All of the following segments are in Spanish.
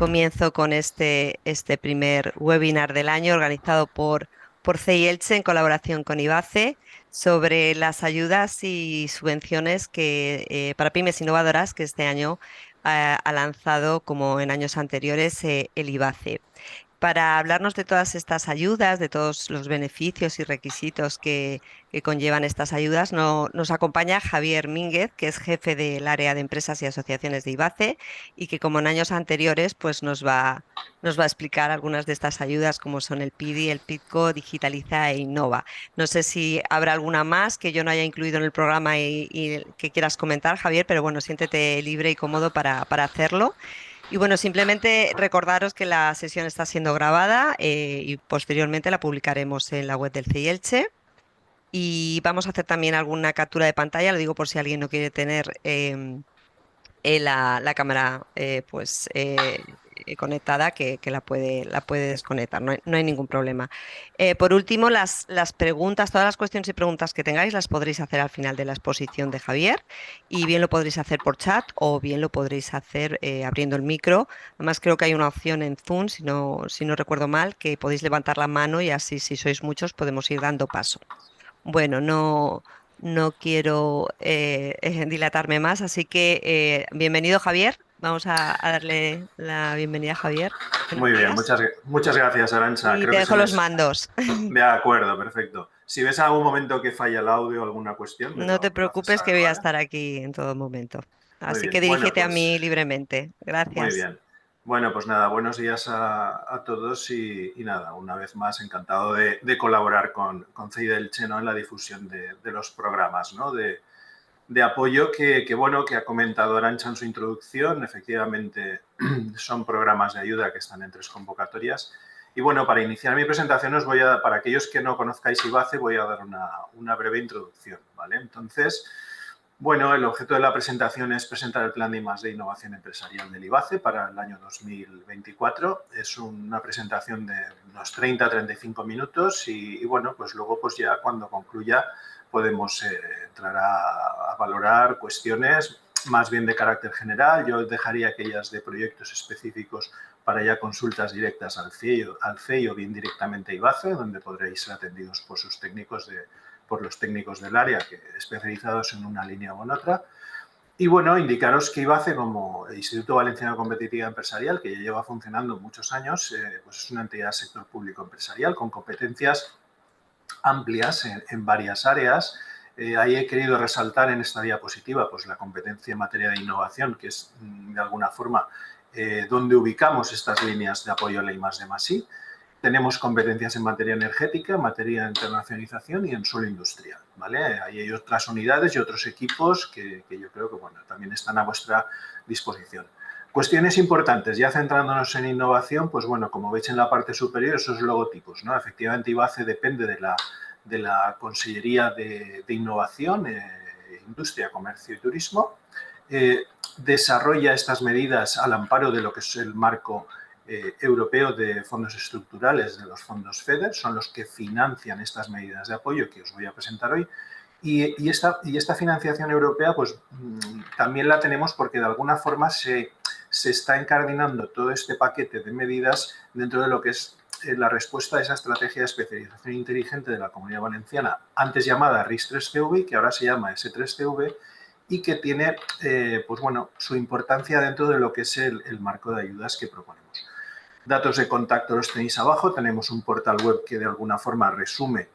comienzo con este primer webinar del año organizado por CEI Elche en colaboración con IBACE sobre las ayudas y subvenciones para pymes innovadoras que este año ha lanzado, como en años anteriores, el IBACE. Para hablarnos de todas estas ayudas, de todos los beneficios y requisitos que conllevan estas ayudas, nos acompaña Javier Mínguez, que es jefe del área de empresas y asociaciones de IBACE y que, como en años anteriores, pues nos va a explicar algunas de estas ayudas, como son el PIDI, el PIDCO, Digitaliza e Innova. No sé si habrá alguna más que yo no haya incluido en el programa y que quieras comentar, Javier, pero bueno, siéntete libre y cómodo para hacerlo. Y bueno, simplemente recordaros que la sesión está siendo grabada y posteriormente la publicaremos en la web del CEI Elche. Y vamos a hacer también alguna captura de pantalla, lo digo por si alguien no quiere tener la cámara conectada, que la puede desconectar, no hay ningún problema. Por último, las preguntas, todas las cuestiones y preguntas que tengáis las podréis hacer al final de la exposición de Javier y bien lo podréis hacer por chat o bien lo podréis hacer abriendo el micro. Además, creo que hay una opción en Zoom, si no recuerdo mal, que podéis levantar la mano y así, si sois muchos, podemos ir dando paso. Bueno, no quiero dilatarme más, así que bienvenido, Javier. Vamos a darle la bienvenida a Javier. Buenos Muy bien, días. muchas gracias, Arantxa. Y Creo te que se dejo me... los mandos. De acuerdo, perfecto. Si ves algún momento que falla el audio o alguna cuestión, No te me lo haces preocupes que saber, voy a ¿vale? estar aquí en todo momento. Muy Así que bien. Bueno, dirígete a pues mí libremente. muy Gracias. bien. Bueno, pues nada, buenos días a todos y nada, una vez más encantado de colaborar con CEI Elche, ¿no? En la difusión de los programas, ¿no? De apoyo bueno, que ha comentado Arantxa en su introducción. Efectivamente, son programas de ayuda que están en 3 convocatorias. Y bueno, para iniciar mi presentación, para aquellos que no conozcáis IBACE, voy a dar una breve introducción, ¿vale? Entonces, bueno, el objeto de la presentación es presentar el plan de I+D Innovación Empresarial del IBACE para el año 2024. Es una presentación de unos 30-35 minutos y bueno, pues luego pues ya cuando concluya podemos entrar a valorar cuestiones más bien de carácter general. Yo dejaría aquellas de proyectos específicos para ya consultas directas al CEI o bien directamente a IBACE, donde podréis ser atendidos por los técnicos del área especializados en una línea o en otra. Y bueno, indicaros que IBACE, como Instituto Valenciano de Competitividad Empresarial, que ya lleva funcionando muchos años, pues es una entidad del sector público empresarial con competencias amplias en varias áreas. Ahí he querido resaltar en esta diapositiva pues, la competencia en materia de innovación, que es de alguna forma donde ubicamos estas líneas de apoyo a la I+D+I. Tenemos competencias en materia energética, en materia de internacionalización y en suelo industrial, ¿vale? Ahí hay otras unidades y otros equipos que yo creo que bueno, también están a vuestra disposición. Cuestiones importantes, ya centrándonos en innovación, pues bueno, como veis en la parte superior, esos logotipos, ¿no? Efectivamente, IBACE depende de la Consellería de Innovación, Industria, Comercio y Turismo. Desarrolla estas medidas al amparo de lo que es el marco europeo de fondos estructurales, de los fondos FEDER, son los que financian estas medidas de apoyo que os voy a presentar hoy. Y esta financiación europea, pues también la tenemos porque de alguna forma se está incardinando todo este paquete de medidas dentro de lo que es la respuesta a esa estrategia de especialización inteligente de la Comunidad Valenciana, antes llamada RIS3CV, que ahora se llama S3CV, y que tiene pues bueno, su importancia dentro de lo que es el marco de ayudas que proponemos. Datos de contacto los tenéis abajo, tenemos un portal web que de alguna forma resume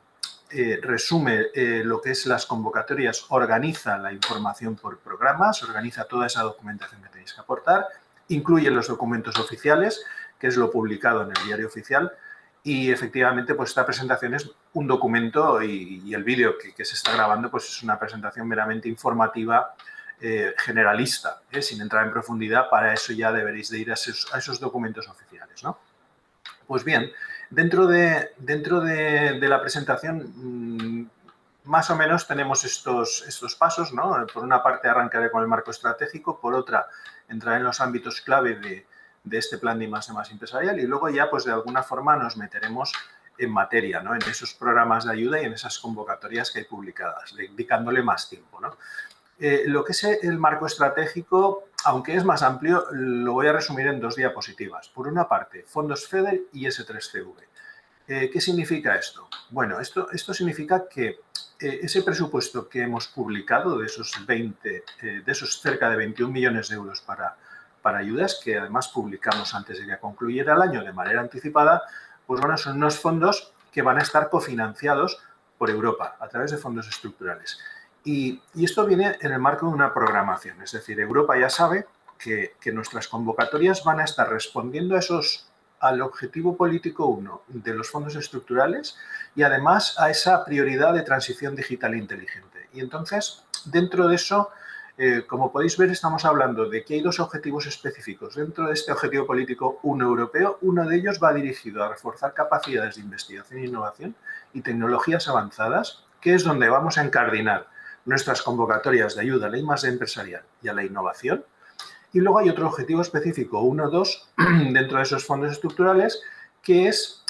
lo que es las convocatorias, organiza la información por programas, organiza toda esa documentación que tenéis que aportar, incluye los documentos oficiales, que es lo publicado en el diario oficial, y efectivamente pues esta presentación es un documento y el vídeo que se está grabando pues es una presentación meramente informativa generalista, sin entrar en profundidad. Para eso ya deberéis de ir a esos documentos oficiales, ¿no? Pues bien, dentro de la presentación más o menos tenemos estos pasos, ¿no? Por una parte arrancaré con el marco estratégico, por otra entraré en los ámbitos clave de este plan de I+D+ empresarial y luego ya pues de alguna forma nos meteremos en materia, ¿no? En esos programas de ayuda y en esas convocatorias que hay publicadas, dedicándole más tiempo, ¿no? Lo que es el marco estratégico, aunque es más amplio, lo voy a resumir en 2 diapositivas. Por una parte, fondos FEDER y S3CV. ¿Qué significa esto? Bueno, esto significa que ese presupuesto que hemos publicado de esos cerca de 21 millones de euros para ayudas, que además publicamos antes de que concluyera el año de manera anticipada, pues bueno, son unos fondos que van a estar cofinanciados por Europa a través de fondos estructurales. Y esto viene en el marco de una programación, es decir, Europa ya sabe que nuestras convocatorias van a estar respondiendo al objetivo político 1 de los fondos estructurales y además a esa prioridad de transición digital e inteligente. Y entonces, dentro de eso, como podéis ver, estamos hablando de que hay 2 objetivos específicos. Dentro de este objetivo político 1 europeo, uno de ellos va dirigido a reforzar capacidades de investigación e innovación y tecnologías avanzadas, que es donde vamos a encardinar nuestras convocatorias de ayuda a la I+D empresarial y a la innovación. Y luego hay otro objetivo específico, 1-2, dentro de esos fondos estructurales, que es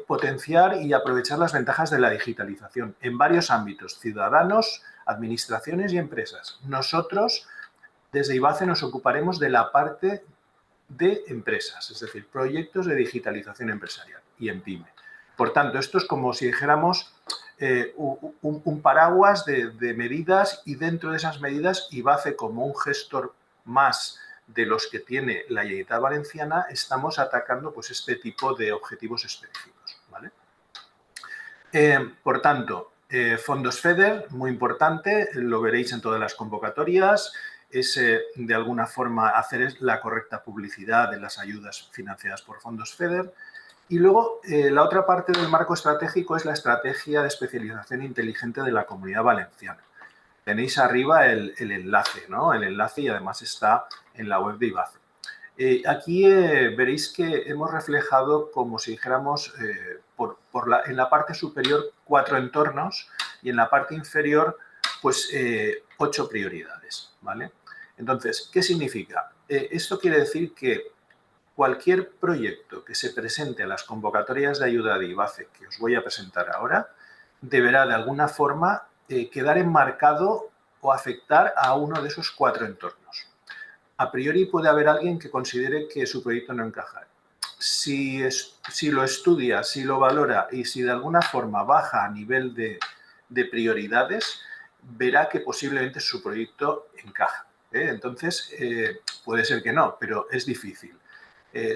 potenciar y aprovechar las ventajas de la digitalización en varios ámbitos, ciudadanos, administraciones y empresas. Nosotros, desde IBACE, nos ocuparemos de la parte de empresas, es decir, proyectos de digitalización empresarial y en PYME. Por tanto, esto es como si dijéramos un paraguas de medidas y dentro de esas medidas IBACE como un gestor más de los que tiene la Generalitat Valenciana, estamos atacando pues, este tipo de objetivos específicos. ¿Vale? Por tanto, fondos FEDER, muy importante, lo veréis en todas las convocatorias, es de alguna forma hacer la correcta publicidad de las ayudas financiadas por fondos FEDER. Y luego, la otra parte del marco estratégico es la estrategia de especialización inteligente de la Comunidad Valenciana. Tenéis arriba el enlace, ¿no? El enlace y además está en la web de IBACE. Aquí veréis que hemos reflejado, como si dijéramos, en la parte superior 4 entornos y en la parte inferior, pues 8 prioridades, ¿vale? Entonces, ¿qué significa? Esto quiere decir que cualquier proyecto que se presente a las convocatorias de ayuda de IBACE, que os voy a presentar ahora, deberá de alguna forma quedar enmarcado o afectar a uno de esos 4 entornos. A priori puede haber alguien que considere que su proyecto no encaja. Si lo estudia, si lo valora y si de alguna forma baja a nivel de prioridades, verá que posiblemente su proyecto encaja. Entonces, puede ser que no, pero es difícil.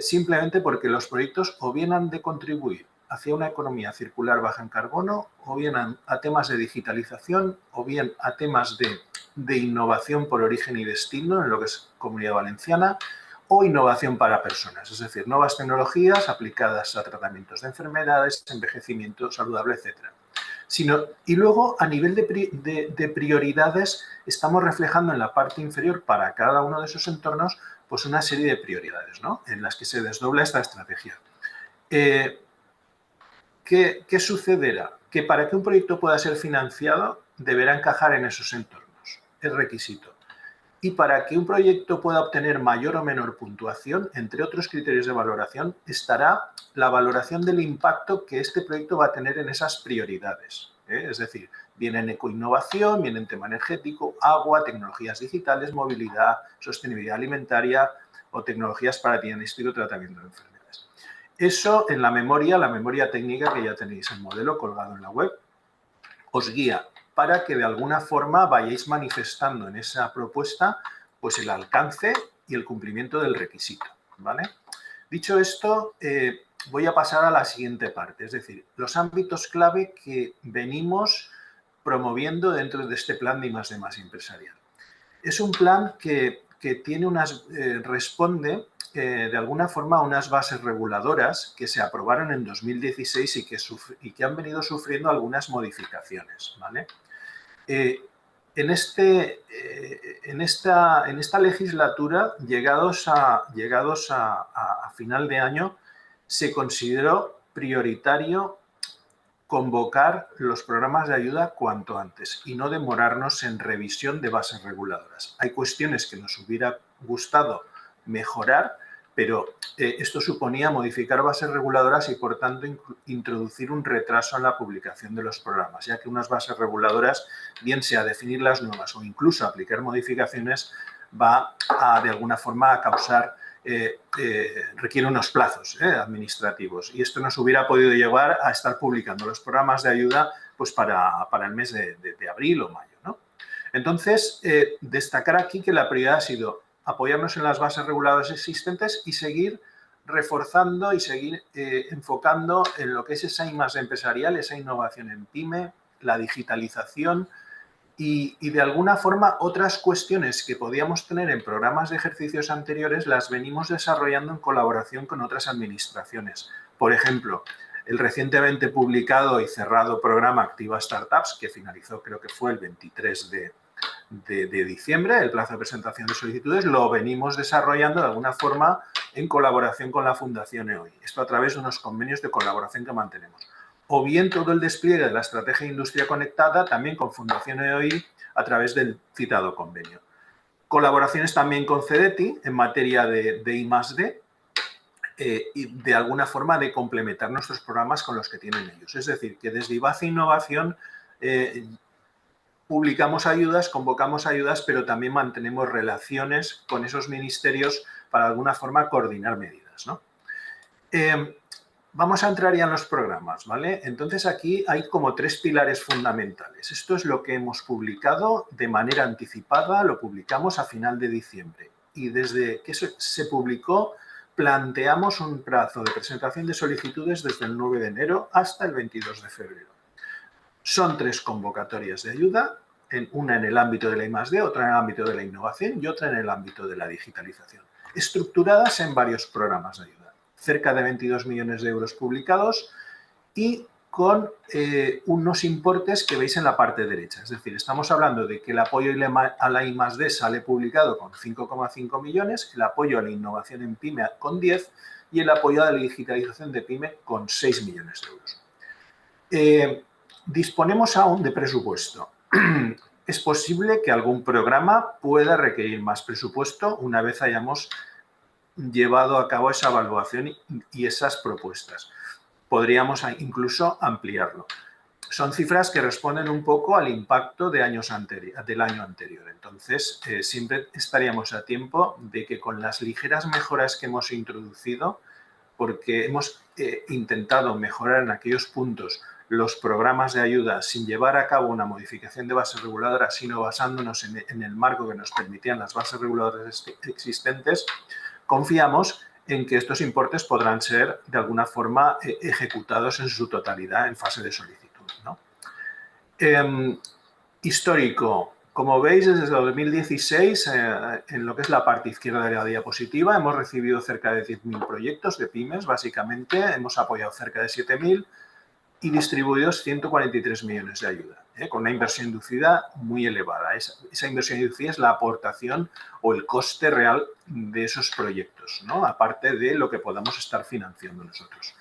Simplemente porque los proyectos o bien han de contribuir hacia una economía circular baja en carbono, o bien a temas de digitalización, o bien a temas de innovación por origen y destino, en lo que es Comunidad Valenciana, o innovación para personas, es decir, nuevas tecnologías aplicadas a tratamientos de enfermedades, envejecimiento saludable, etc. Y luego, a nivel de prioridades, estamos reflejando en la parte inferior para cada uno de esos entornos pues una serie de prioridades, ¿no? En las que se desdobla esta estrategia. ¿Qué sucederá? Que para que un proyecto pueda ser financiado, deberá encajar en esos entornos. Es requisito. Y para que un proyecto pueda obtener mayor o menor puntuación, entre otros criterios de valoración, estará la valoración del impacto que este proyecto va a tener en esas prioridades. Es decir, viene en ecoinnovación, viene en tema energético, agua, tecnologías digitales, movilidad, sostenibilidad alimentaria o tecnologías para diagnóstico y tratamiento de enfermedades. Eso en la memoria técnica que ya tenéis el modelo colgado en la web, os guía para que de alguna forma vayáis manifestando en esa propuesta pues el alcance y el cumplimiento del requisito, ¿vale? Dicho esto, voy a pasar a la siguiente parte, es decir, los ámbitos clave que venimos promoviendo dentro de este plan de I+D+ empresarial. Es un plan que tiene responde de alguna forma a unas bases reguladoras que se aprobaron en 2016 y que han venido sufriendo algunas modificaciones, ¿vale? En esta legislatura, llegados a final de año, se consideró prioritario convocar los programas de ayuda cuanto antes y no demorarnos en revisión de bases reguladoras. Hay cuestiones que nos hubiera gustado mejorar, pero esto suponía modificar bases reguladoras y, por tanto, introducir un retraso en la publicación de los programas, ya que unas bases reguladoras, bien sea definir las nuevas o incluso aplicar modificaciones, va a, de alguna forma, a causar, requiere unos plazos administrativos. Y esto nos hubiera podido llevar a estar publicando los programas de ayuda pues para el mes de abril o mayo, ¿no? Entonces, destacar aquí que la prioridad ha sido apoyarnos en las bases reguladoras existentes y seguir reforzando y seguir enfocando en lo que es esa I+D empresarial, esa innovación en PYME, la digitalización y de alguna forma otras cuestiones que podíamos tener en programas de ejercicios anteriores las venimos desarrollando en colaboración con otras administraciones. Por ejemplo, el recientemente publicado y cerrado programa Activa Startups, que finalizó creo que fue el 23 de diciembre, el plazo de presentación de solicitudes, lo venimos desarrollando de alguna forma en colaboración con la Fundación EOI. Esto a través de unos convenios de colaboración que mantenemos. O bien todo el despliegue de la estrategia de industria conectada también con Fundación EOI a través del citado convenio. Colaboraciones también con CEDETI en materia de I+D, y de alguna forma de complementar nuestros programas con los que tienen ellos. Es decir, que desde IBACE Innovación publicamos ayudas, convocamos ayudas, pero también mantenemos relaciones con esos ministerios para de alguna forma coordinar medidas, ¿no? Vamos a entrar ya en los programas, ¿vale? Entonces aquí hay como 3 pilares fundamentales. Esto es lo que hemos publicado de manera anticipada, lo publicamos a final de diciembre. Y desde que se publicó, planteamos un plazo de presentación de solicitudes desde el 9 de enero hasta el 22 de febrero. Son 3 convocatorias de ayuda, una en el ámbito de la I+D, otra en el ámbito de la innovación y otra en el ámbito de la digitalización, estructuradas en varios programas de ayuda. Cerca de 22 millones de euros publicados y con unos importes que veis en la parte derecha. Es decir, estamos hablando de que el apoyo a la I+D sale publicado con 5,5 millones, el apoyo a la innovación en PYME con 10 y el apoyo a la digitalización de PYME con 6 millones de euros. Disponemos aún de presupuesto. Es posible que algún programa pueda requerir más presupuesto una vez hayamos llevado a cabo esa evaluación y esas propuestas. Podríamos incluso ampliarlo. Son cifras que responden un poco al impacto del año anterior. Entonces, siempre estaríamos a tiempo de que con las ligeras mejoras que hemos introducido, porque hemos intentado mejorar en aquellos puntos los programas de ayuda sin llevar a cabo una modificación de bases reguladoras, sino basándonos en el marco que nos permitían las bases reguladoras existentes, confiamos en que estos importes podrán ser de alguna forma ejecutados en su totalidad en fase de solicitud, ¿no? Histórico. Como veis, desde 2016, en lo que es la parte izquierda de la diapositiva, hemos recibido cerca de 10.000 proyectos de pymes, básicamente. Hemos apoyado cerca de 7.000 y distribuidos 143 millones de ayuda, con una inversión inducida muy elevada. Esa inversión inducida es la aportación o el coste real de esos proyectos, ¿no? Aparte de lo que podamos estar financiando nosotros.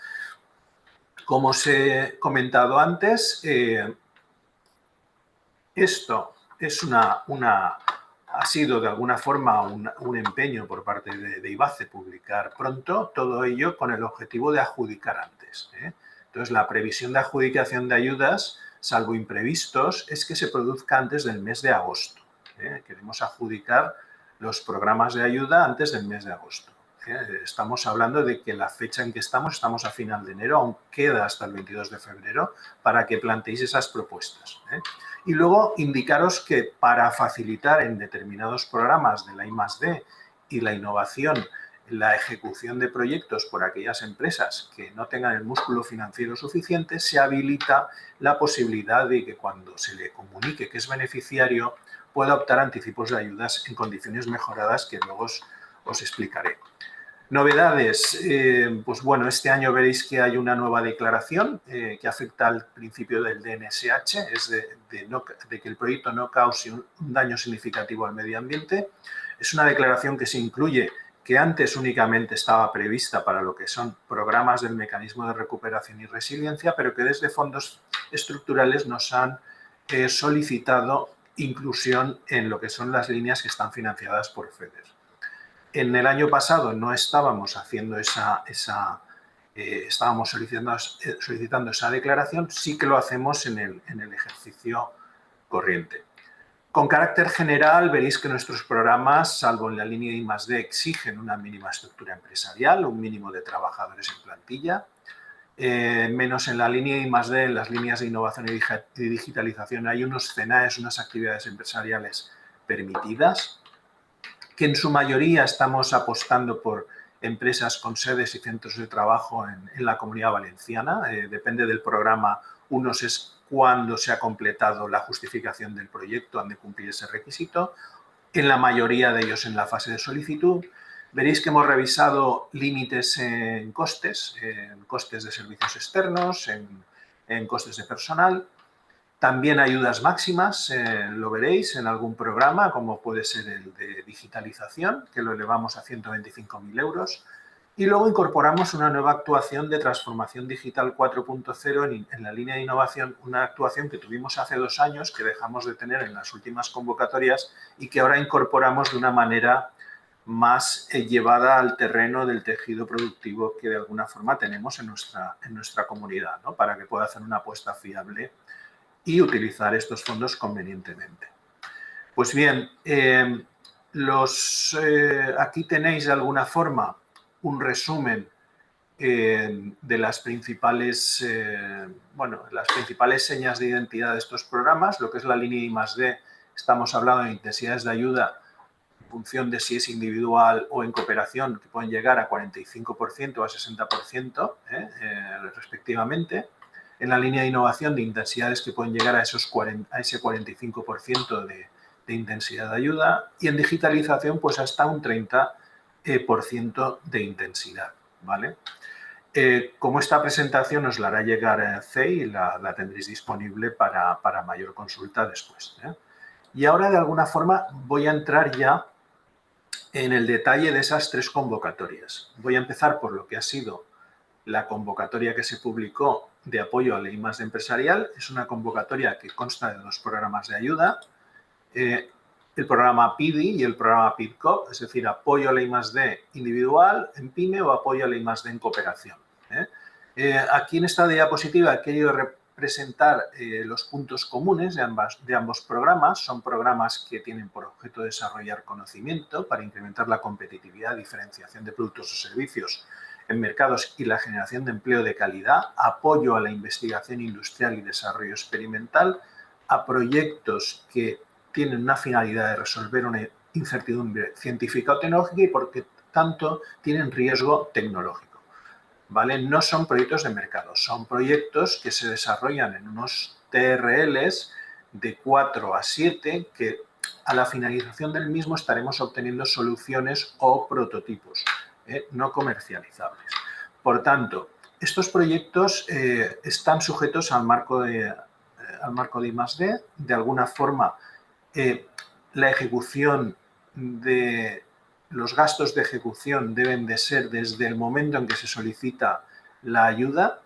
Como os he comentado antes, esto es ha sido de alguna forma un empeño por parte de IBACE publicar pronto, todo ello con el objetivo de adjudicar antes. Entonces, la previsión de adjudicación de ayudas, salvo imprevistos, es que se produzca antes del mes de agosto. Queremos adjudicar los programas de ayuda antes del mes de agosto. Estamos hablando de que la fecha en que estamos a final de enero, aún queda hasta el 22 de febrero para que planteéis esas propuestas. Y luego indicaros que para facilitar en determinados programas de la I+D y la innovación la ejecución de proyectos por aquellas empresas que no tengan el músculo financiero suficiente, se habilita la posibilidad de que cuando se le comunique que es beneficiario pueda optar a anticipos de ayudas en condiciones mejoradas que luego os explicaré. Novedades, pues bueno, este año veréis que hay una nueva declaración que afecta al principio del DNSH, es de que el proyecto no cause un daño significativo al medio ambiente. Es una declaración que se incluye, que antes únicamente estaba prevista para lo que son programas del mecanismo de recuperación y resiliencia, pero que desde fondos estructurales nos han solicitado inclusión en lo que son las líneas que están financiadas por FEDER. En el año pasado no estábamos haciendo estábamos solicitando esa declaración, sí que lo hacemos en el ejercicio corriente. Con carácter general, veréis que nuestros programas, salvo en la línea de I+D, exigen una mínima estructura empresarial, un mínimo de trabajadores en plantilla, menos en la línea de I+D, en las líneas de innovación y digitalización, hay unos CENAES, unas actividades empresariales permitidas, que en su mayoría estamos apostando por empresas con sedes y centros de trabajo en la Comunidad Valenciana. Depende del programa, unos es cuando se ha completado la justificación del proyecto, han de cumplir ese requisito. En la mayoría de ellos en la fase de solicitud. Veréis que hemos revisado límites en costes de servicios externos, en costes de personal. También ayudas máximas, lo veréis en algún programa, como puede ser el de digitalización, que lo elevamos a 125.000 euros. Y luego incorporamos una nueva actuación de transformación digital 4.0 en la línea de innovación, una actuación que tuvimos hace 2 años, que dejamos de tener en las últimas convocatorias y que ahora incorporamos de una manera más llevada al terreno del tejido productivo que de alguna forma tenemos en nuestra comunidad, ¿no? Para que pueda hacer una apuesta fiable y utilizar estos fondos convenientemente. Pues bien, aquí tenéis de alguna forma un resumen de las principales señas de identidad de estos programas. Lo que es la línea I+D, estamos hablando de intensidades de ayuda en función de si es individual o en cooperación, que pueden llegar a 45% o a 60% respectivamente. En la línea de innovación, de intensidades que pueden llegar a ese 45% de intensidad de ayuda, y en digitalización pues hasta un 30% de intensidad, ¿vale? Como esta presentación os la hará llegar CEI, la tendréis disponible para mayor consulta después, ¿eh? Y ahora, de alguna forma, voy a entrar ya en el detalle de esas 3 convocatorias. Voy a empezar por lo que ha sido la convocatoria que se publicó de apoyo a la I+D empresarial. Es una convocatoria que consta de 2 programas de ayuda, el programa PIDI y el programa PIDCOP, es decir, apoyo a la I+D individual en PYME o apoyo a la I+D en cooperación. Aquí en esta diapositiva he querido representar los puntos comunes de ambos programas. Son programas que tienen por objeto desarrollar conocimiento para incrementar la competitividad, diferenciación de productos o servicios en mercados y la generación de empleo de calidad, apoyo a la investigación industrial y desarrollo experimental, a proyectos que tienen una finalidad de resolver una incertidumbre científica o tecnológica y por tanto tienen riesgo tecnológico, ¿vale? No son proyectos de mercado, son proyectos que se desarrollan en unos TRLs de 4 a 7 que a la finalización del mismo estaremos obteniendo soluciones o prototipos no comercializables. Por tanto, estos proyectos están sujetos al marco de I+D. De alguna forma, la ejecución de los gastos de ejecución deben de ser desde el momento en que se solicita la ayuda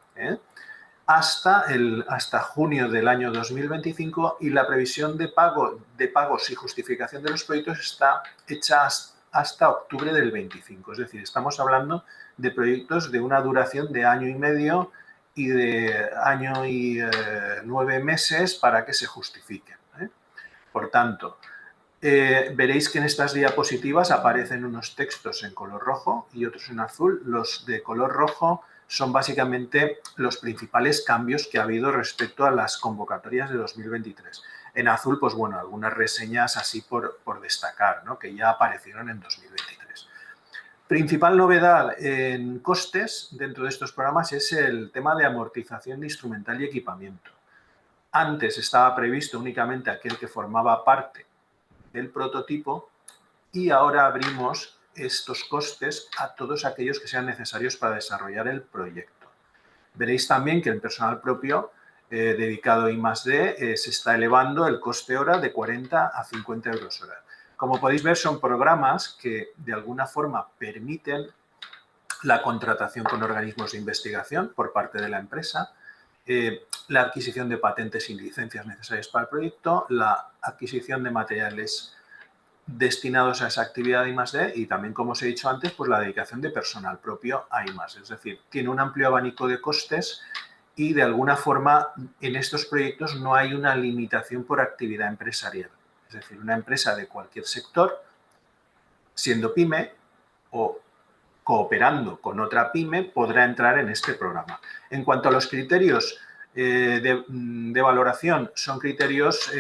hasta junio del año 2025, y la previsión de pagos y justificación de los proyectos está hecha hasta octubre del 25. Es decir, estamos hablando de proyectos de una duración de año y medio y de año y 9 meses para que se justifiquen. Por tanto, veréis que en estas diapositivas aparecen unos textos en color rojo y otros en azul. Los de color rojo son básicamente los principales cambios que ha habido respecto a las convocatorias de 2023. En azul, pues bueno, algunas reseñas así por destacar, ¿no?, que ya aparecieron en 2023. Principal novedad en costes dentro de estos programas es el tema de amortización de instrumental y equipamiento. Antes estaba previsto únicamente aquel que formaba parte del prototipo, y ahora abrimos estos costes a todos aquellos que sean necesarios para desarrollar el proyecto. Veréis también que el personal propio dedicado a I+D se está elevando el coste hora de 40 a 50 euros hora. Como podéis ver, son programas que de alguna forma permiten la contratación con organismos de investigación por parte de la empresa, la adquisición de patentes y licencias necesarias para el proyecto, la adquisición de materiales destinados a esa actividad de I+D y también, como os he dicho antes, pues la dedicación de personal propio a I+D. Es decir, tiene un amplio abanico de costes y de alguna forma en estos proyectos no hay una limitación por actividad empresarial. Es decir, una empresa de cualquier sector, siendo pyme o cooperando con otra pyme, podrá entrar en este programa. En cuanto a los criterios de valoración, son criterios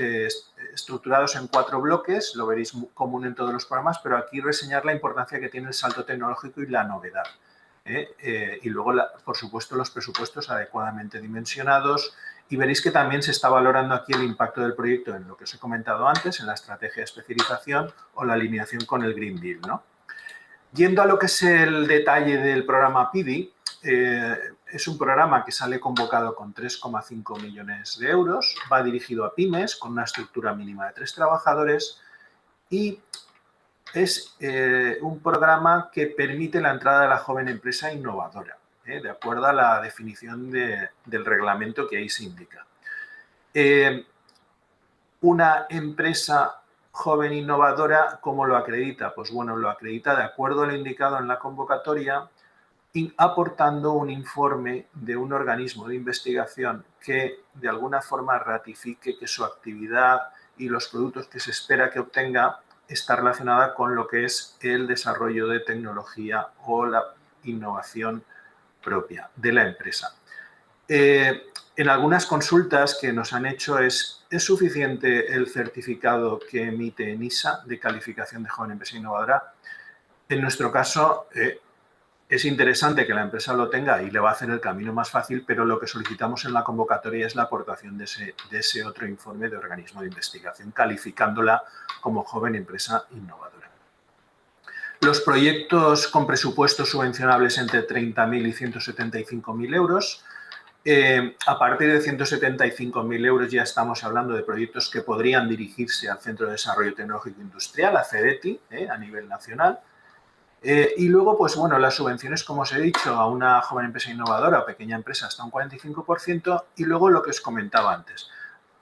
estructurados en 4 bloques, lo veréis común en todos los programas, pero aquí reseñar la importancia que tiene el salto tecnológico y la novedad. Y luego, por supuesto, los presupuestos adecuadamente dimensionados, y veréis que también se está valorando aquí el impacto del proyecto en lo que os he comentado antes, en la estrategia de especialización o la alineación con el Green Deal, ¿no? Yendo a lo que es el detalle del programa PIDI, es un programa que sale convocado con 3,5 millones de euros, va dirigido a pymes con una estructura mínima de 3 trabajadores y es un programa que permite la entrada de la joven empresa innovadora, de acuerdo a la definición del reglamento que ahí se indica. Una empresa joven innovadora, ¿cómo lo acredita? Pues bueno, lo acredita de acuerdo a lo indicado en la convocatoria, aportando un informe de un organismo de investigación que de alguna forma ratifique que su actividad y los productos que se espera que obtenga está relacionada con lo que es el desarrollo de tecnología o la innovación propia de la empresa. En algunas consultas que nos han hecho ¿es suficiente el certificado que emite ENISA de calificación de joven empresa innovadora? En nuestro caso, es interesante que la empresa lo tenga y le va a hacer el camino más fácil, pero lo que solicitamos en la convocatoria es la aportación de ese otro informe de organismo de investigación, calificándola como joven empresa innovadora. Los proyectos con presupuestos subvencionables entre 30.000 y 175.000 euros. A partir de 175.000 euros ya estamos hablando de proyectos que podrían dirigirse al Centro de Desarrollo Tecnológico Industrial, a CEDETI, a nivel nacional. Y luego, pues bueno, las subvenciones, como os he dicho, a una joven empresa innovadora o pequeña empresa hasta un 45%. Y luego lo que os comentaba antes,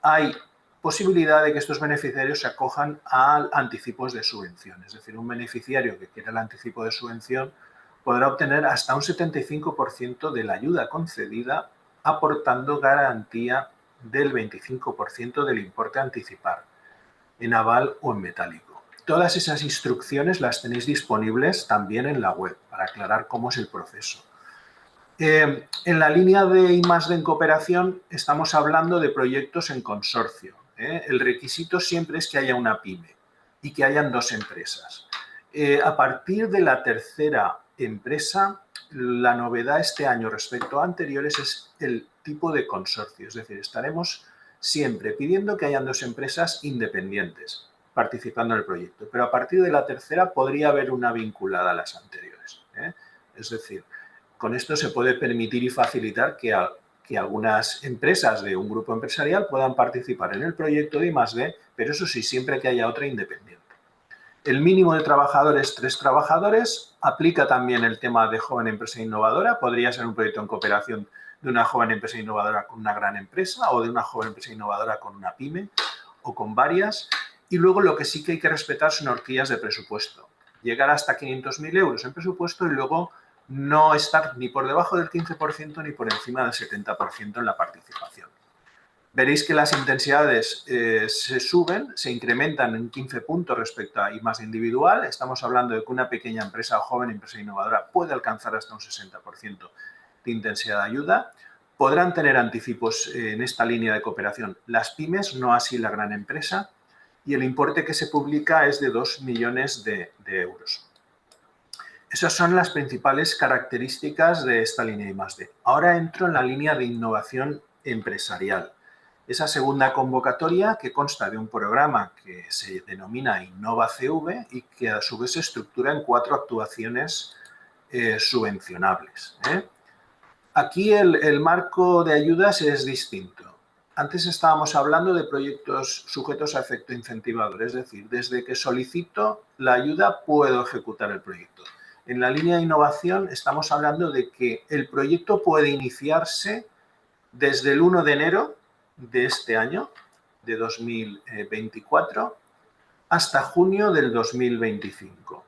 hay posibilidad de que estos beneficiarios se acojan a anticipos de subvención. Es decir, un beneficiario que quiera el anticipo de subvención podrá obtener hasta un 75% de la ayuda concedida, aportando garantía del 25% del importe a anticipar, en aval o en metálico. Todas esas instrucciones las tenéis disponibles también en la web para aclarar cómo es el proceso. En la línea de I+D en cooperación estamos hablando de proyectos en consorcio. El requisito siempre es que haya una pyme y que hayan 2 empresas. A partir de la tercera empresa, la novedad este año respecto a anteriores es el tipo de consorcio. Es decir, estaremos siempre pidiendo que hayan 2 empresas independientes participando en el proyecto, pero a partir de la tercera podría haber una vinculada a las anteriores. Es decir, con esto se puede permitir y facilitar que algunas empresas de un grupo empresarial puedan participar en el proyecto de I+D, pero eso sí, siempre que haya otra independiente. El mínimo de trabajadores, 3 trabajadores. Aplica también el tema de joven empresa innovadora. Podría ser un proyecto en cooperación de una joven empresa innovadora con una gran empresa o de una joven empresa innovadora con una pyme o con varias. Y luego lo que sí que hay que respetar son horquillas de presupuesto. Llegar hasta 500.000 euros en presupuesto y luego no estar ni por debajo del 15% ni por encima del 70% en la participación. Veréis que las intensidades se suben, se incrementan en 15 puntos respecto a I+D individual. Estamos hablando de que una pequeña empresa o joven empresa innovadora puede alcanzar hasta un 60% de intensidad de ayuda. Podrán tener anticipos en esta línea de cooperación las pymes, no así la gran empresa, y el importe que se publica es de 2 millones de euros. Esas son las principales características de esta línea I+D. Ahora entro en la línea de innovación empresarial. Esa segunda convocatoria que consta de un programa que se denomina InnovaCV y que a su vez se estructura en 4 actuaciones subvencionables. Aquí el marco de ayudas es distinto. Antes estábamos hablando de proyectos sujetos a efecto incentivador, es decir, desde que solicito la ayuda puedo ejecutar el proyecto. En la línea de innovación estamos hablando de que el proyecto puede iniciarse desde el 1 de enero de este año, de 2024, hasta junio del 2025.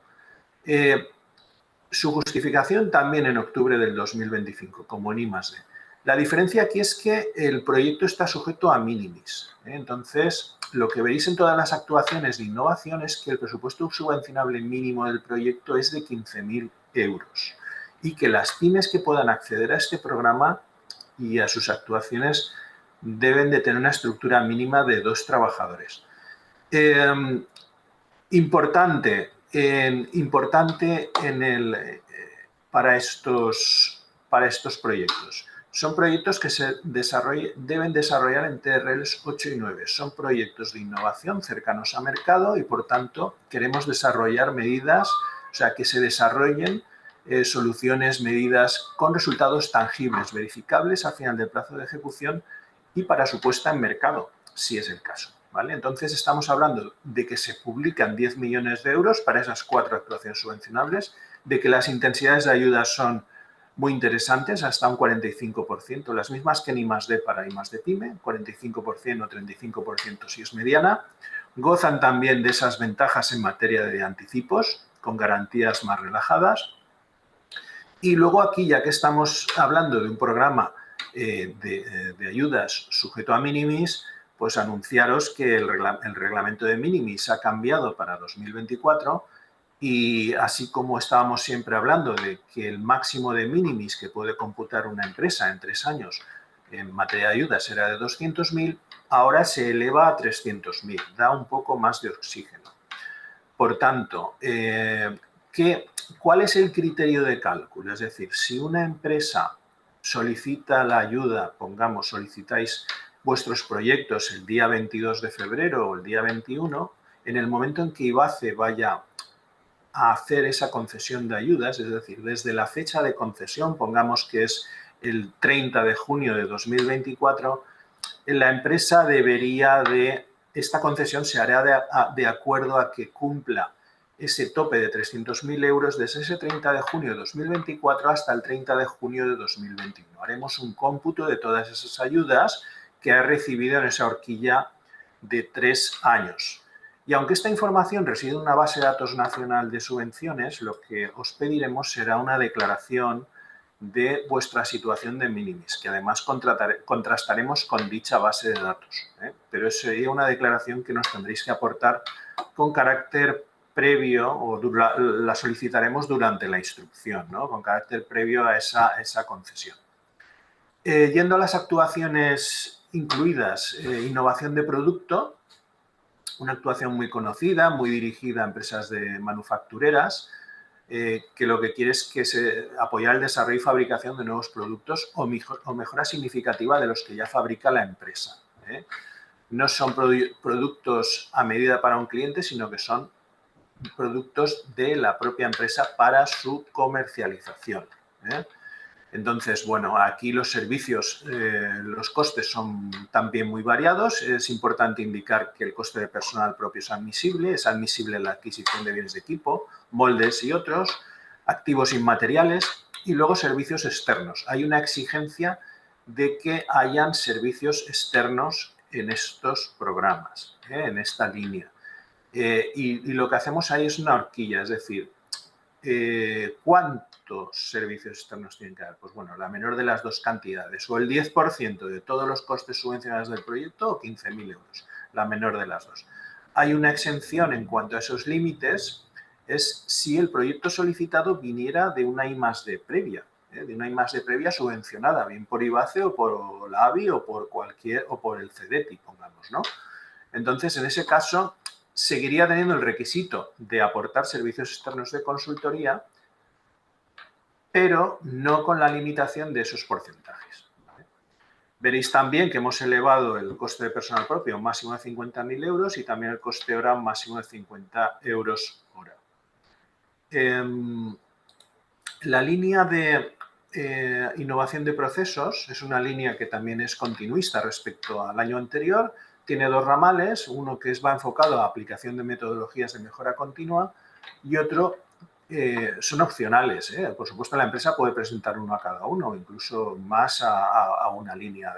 Su justificación también en octubre del 2025, como en I+D. La diferencia aquí es que el proyecto está sujeto a minimis. Entonces, lo que veréis en todas las actuaciones de innovación es que el presupuesto subvencionable mínimo del proyecto es de 15.000 euros y que las pymes que puedan acceder a este programa y a sus actuaciones deben de tener una estructura mínima de 2 trabajadores. Importante para estos proyectos. Son proyectos que deben desarrollar en TRLs 8 y 9. Son proyectos de innovación cercanos a mercado y, por tanto, queremos desarrollar medidas, o sea, que se desarrollen soluciones, medidas con resultados tangibles, verificables al final del plazo de ejecución y para su puesta en mercado, si es el caso. ¿Vale? Entonces, estamos hablando de que se publican 10 millones de euros para esas 4 actuaciones subvencionables, de que las intensidades de ayuda son muy interesantes, hasta un 45%, las mismas que en I+D para I+D PYME, 45% o 35% si es mediana. Gozan también de esas ventajas en materia de anticipos, con garantías más relajadas. Y luego aquí, ya que estamos hablando de un programa de ayudas sujeto a minimis, pues anunciaros que el reglamento de minimis ha cambiado para 2024 y así como estábamos siempre hablando de que el máximo de minimis que puede computar una empresa en 3 años en materia de ayudas era de 200.000, ahora se eleva a 300.000, da un poco más de oxígeno. Por tanto, ¿cuál es el criterio de cálculo? Es decir, si una empresa solicita la ayuda, pongamos, solicitáis vuestros proyectos el día 22 de febrero o el día 21, en el momento en que IBACE vaya a hacer esa concesión de ayudas, es decir, desde la fecha de concesión, pongamos que es el 30 de junio de 2024, la empresa debería esta concesión se hará de acuerdo a que cumpla ese tope de 300.000 euros desde ese 30 de junio de 2024 hasta el 30 de junio de 2021. Haremos un cómputo de todas esas ayudas que ha recibido en esa horquilla de 3 años. Y aunque esta información reside en una base de datos nacional de subvenciones, lo que os pediremos será una declaración de vuestra situación de minimis, que además contrastaremos con dicha base de datos. Pero sería una declaración que nos tendréis que aportar con carácter previo, o la solicitaremos durante la instrucción, ¿no? Con carácter previo a esa concesión. Yendo a las actuaciones incluidas, innovación de producto, una actuación muy conocida, muy dirigida a empresas manufactureras, que lo que quiere es apoyar el desarrollo y fabricación de nuevos productos o mejora significativa de los que ya fabrica la empresa. No son productos a medida para un cliente, sino que son productos de la propia empresa para su comercialización. Entonces, bueno, aquí los servicios, los costes son también muy variados. Es importante indicar que el coste de personal propio es admisible la adquisición de bienes de equipo, moldes y otros, activos inmateriales y luego servicios externos. Hay una exigencia de que hayan servicios externos en estos programas, en esta línea. Y lo que hacemos ahí es una horquilla, es decir, ¿cuántos servicios externos tienen que haber? Pues bueno, la menor de las dos cantidades, o el 10% de todos los costes subvencionados del proyecto o 15.000 euros, la menor de las dos. Hay una exención en cuanto a esos límites, es si el proyecto solicitado viniera de una I+D previa, de una I+D previa subvencionada, bien por IBACE o por la ABI o por el CEDETI, pongamos, ¿no? Entonces, en ese caso, seguiría teniendo el requisito de aportar servicios externos de consultoría, pero no con la limitación de esos porcentajes. ¿Vale? Veréis también que hemos elevado el coste de personal propio a un máximo de 50.000 euros y también el coste hora a un máximo de 50 euros hora. La línea de innovación de procesos es una línea que también es continuista respecto al año anterior. Tiene 2 ramales, uno que va enfocado a aplicación de metodologías de mejora continua y otro son opcionales. Por supuesto, la empresa puede presentar uno a cada uno o incluso más a una línea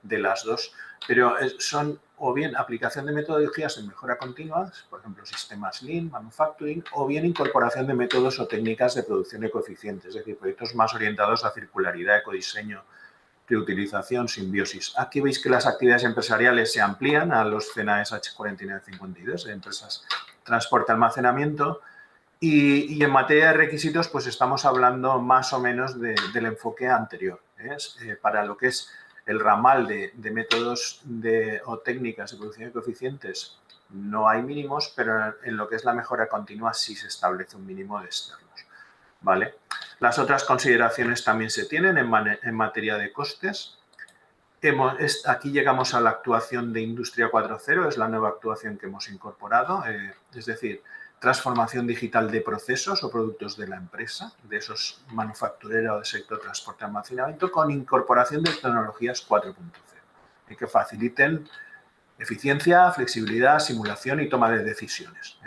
de las dos, pero son o bien aplicación de metodologías en mejora continua, por ejemplo, sistemas Lean, Manufacturing, o bien incorporación de métodos o técnicas de producción ecoeficiente, es decir, proyectos más orientados a circularidad, ecodiseño, reutilización, simbiosis. Aquí veis que las actividades empresariales se amplían a los CNAES H4952, de empresas transporte, almacenamiento, y en materia de requisitos, pues estamos hablando más o menos del enfoque anterior. Para lo que es el ramal de métodos o técnicas de producción ecoeficientes no hay mínimos, pero en lo que es la mejora continua sí se establece un mínimo de externos. ¿Vale? Las otras consideraciones también se tienen en materia de costes. Aquí llegamos a la actuación de Industria 4.0, es la nueva actuación que hemos incorporado, es decir, transformación digital de procesos o productos de la empresa, de esos manufactureros del sector transporte y almacenamiento, con incorporación de tecnologías 4.0, que faciliten eficiencia, flexibilidad, simulación y toma de decisiones.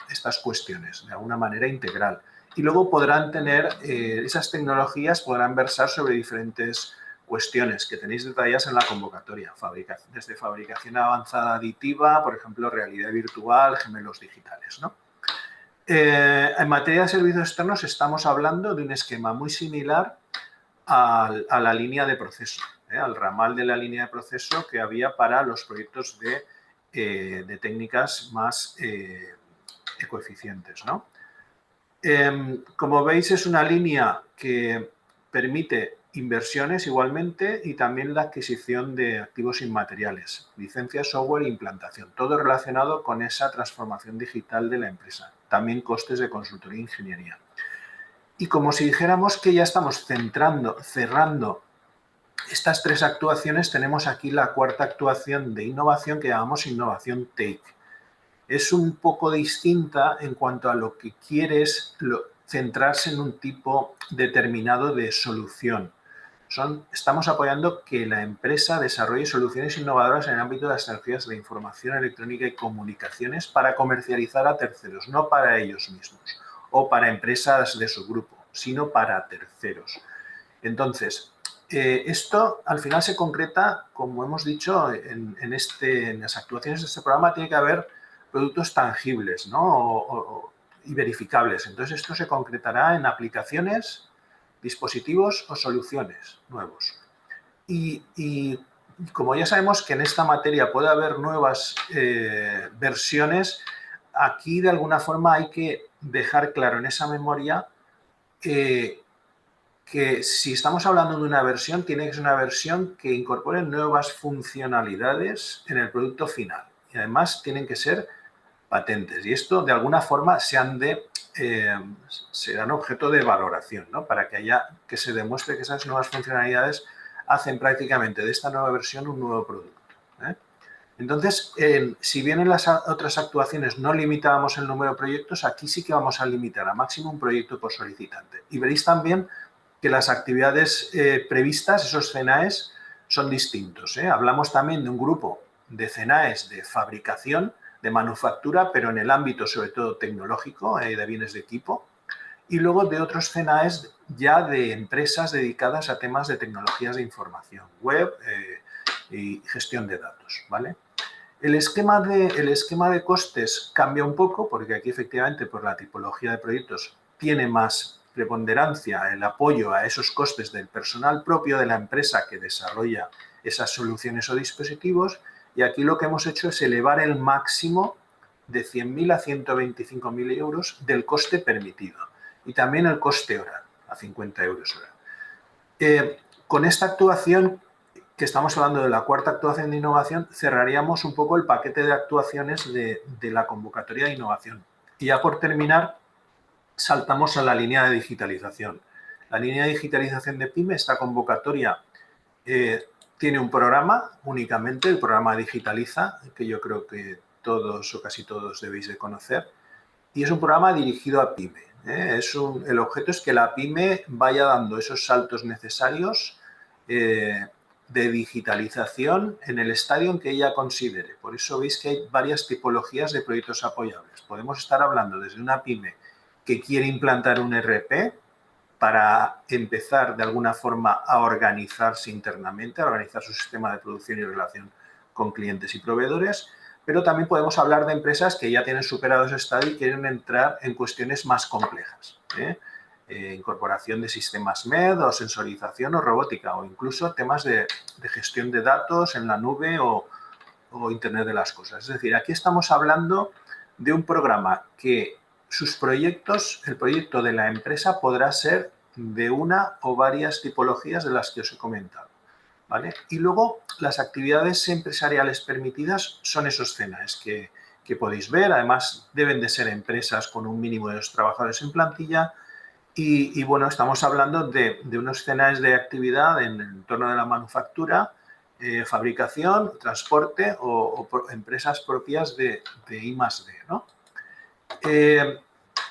Estas cuestiones, de alguna manera integral. Y luego podrán tener, esas tecnologías podrán versar sobre diferentes cuestiones que tenéis detalladas en la convocatoria, desde fabricación avanzada aditiva, por ejemplo, realidad virtual, gemelos digitales, ¿no? En materia de servicios externos estamos hablando de un esquema muy similar a la línea de proceso, al ramal de la línea de proceso que había para los proyectos de técnicas más ecoeficientes, ¿no? Como veis, es una línea que permite inversiones igualmente y también la adquisición de activos inmateriales, licencias, software e implantación, todo relacionado con esa transformación digital de la empresa, también costes de consultoría e ingeniería. Y como si dijéramos que ya estamos cerrando estas tres actuaciones, tenemos aquí la cuarta actuación de innovación que llamamos innovación TAKE. Es un poco distinta en cuanto a lo que quieres centrarse en un tipo determinado de solución. Estamos apoyando que la empresa desarrolle soluciones innovadoras en el ámbito de las tecnologías de información electrónica y comunicaciones para comercializar a terceros, no para ellos mismos o para empresas de su grupo, sino para terceros. Entonces, esto al final se concreta, como hemos dicho, en las actuaciones de este programa tiene que haber productos tangibles, ¿no? Y verificables. Entonces, esto se concretará en aplicaciones, dispositivos o soluciones nuevos. Y como ya sabemos que en esta materia puede haber nuevas versiones, aquí de alguna forma hay que dejar claro en esa memoria que si estamos hablando de una versión, tiene que ser una versión que incorpore nuevas funcionalidades en el producto final. Y además tienen que ser patentes. Y esto, de alguna forma, serán objeto de valoración, ¿no? Para que se demuestre que esas nuevas funcionalidades hacen prácticamente de esta nueva versión un nuevo producto. Entonces, si bien en las otras actuaciones no limitábamos el número de proyectos, aquí sí que vamos a limitar a máximo un proyecto por solicitante. Y veréis también que las actividades previstas, esos CNAES, son distintos. Hablamos también de un grupo de CNAES de fabricación, de manufactura, pero en el ámbito sobre todo tecnológico, de bienes de equipo, y luego de otros CNAES ya de empresas dedicadas a temas de tecnologías de información, web y gestión de datos, ¿vale? El esquema de costes cambia un poco, porque aquí efectivamente por la tipología de proyectos tiene más preponderancia el apoyo a esos costes del personal propio de la empresa que desarrolla esas soluciones o dispositivos, y aquí lo que hemos hecho es elevar el máximo de 100.000 a 125.000 euros del coste permitido y también el coste hora a 50 euros hora. Con esta actuación, que estamos hablando de la cuarta actuación de innovación, cerraríamos un poco el paquete de actuaciones de la convocatoria de innovación. Y ya por terminar, saltamos a la línea de digitalización. La línea de digitalización de PYME, esta convocatoria tiene un programa únicamente, el programa Digitaliza, que yo creo que todos o casi todos debéis de conocer, y es un programa dirigido a PYME. El objeto es que la PYME vaya dando esos saltos necesarios de digitalización en el estadio en que ella considere. Por eso veis que hay varias tipologías de proyectos apoyables. Podemos estar hablando desde una PYME que quiere implantar un ERP para empezar de alguna forma a organizarse internamente, a organizar su sistema de producción y relación con clientes y proveedores, pero también podemos hablar de empresas que ya tienen superado ese estadio y quieren entrar en cuestiones más complejas. Incorporación de sistemas MED o sensorización o robótica, o incluso temas de gestión de datos en la nube o Internet de las cosas. Es decir, aquí estamos hablando de un programa que sus proyectos, el proyecto de la empresa podrá ser de una o varias tipologías de las que os he comentado. ¿Vale? Y luego las actividades empresariales permitidas son esos CNAEs que podéis ver. Además, deben de ser empresas con un mínimo de 2 trabajadores en plantilla. Y bueno, estamos hablando de unos CNAEs de actividad en el entorno de la manufactura, fabricación, transporte o empresas propias de I+D, ¿no?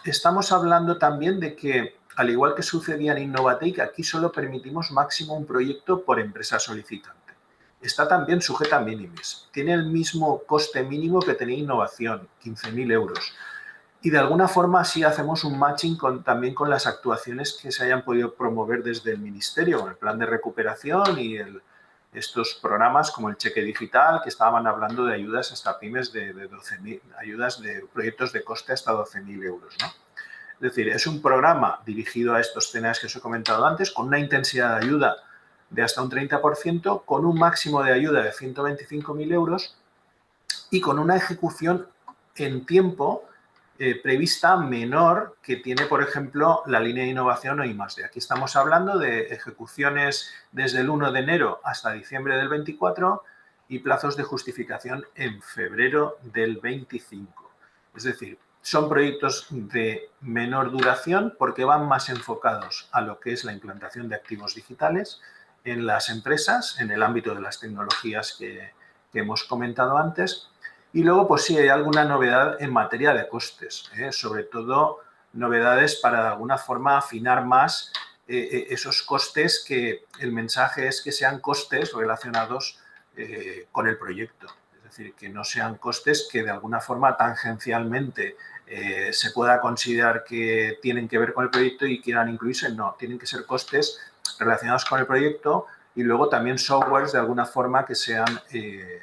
Estamos hablando también de que, al igual que sucedía en Innovatec, aquí solo permitimos máximo un proyecto por empresa solicitante. Está también sujeta a mínimis. Tiene el mismo coste mínimo que tenía Innovación, 15.000 euros. Y de alguna forma así hacemos un matching también con las actuaciones que se hayan podido promover desde el Ministerio, con el plan de recuperación y estos programas como el cheque digital, que estaban hablando de ayudas hasta pymes de 12.000, ayudas de proyectos de coste hasta 12.000 euros, ¿no? Es decir, es un programa dirigido a estos temas que os he comentado antes, con una intensidad de ayuda de hasta un 30%, con un máximo de ayuda de 125.000 euros y con una ejecución en tiempo prevista menor que tiene, por ejemplo, la línea de innovación o I+D. Aquí estamos hablando de ejecuciones desde el 1 de enero hasta diciembre del 24 y plazos de justificación en febrero del 25. Es decir, son proyectos de menor duración porque van más enfocados a lo que es la implantación de activos digitales en las empresas, en el ámbito de las tecnologías que hemos comentado antes. Y luego, pues sí, hay alguna novedad en materia de costes, sobre todo novedades para de alguna forma afinar más esos costes, que el mensaje es que sean costes relacionados con el proyecto. Es decir, que no sean costes que de alguna forma tangencialmente se pueda considerar que tienen que ver con el proyecto y quieran incluirse. No, tienen que ser costes relacionados con el proyecto. Y luego también softwares de alguna forma que sean,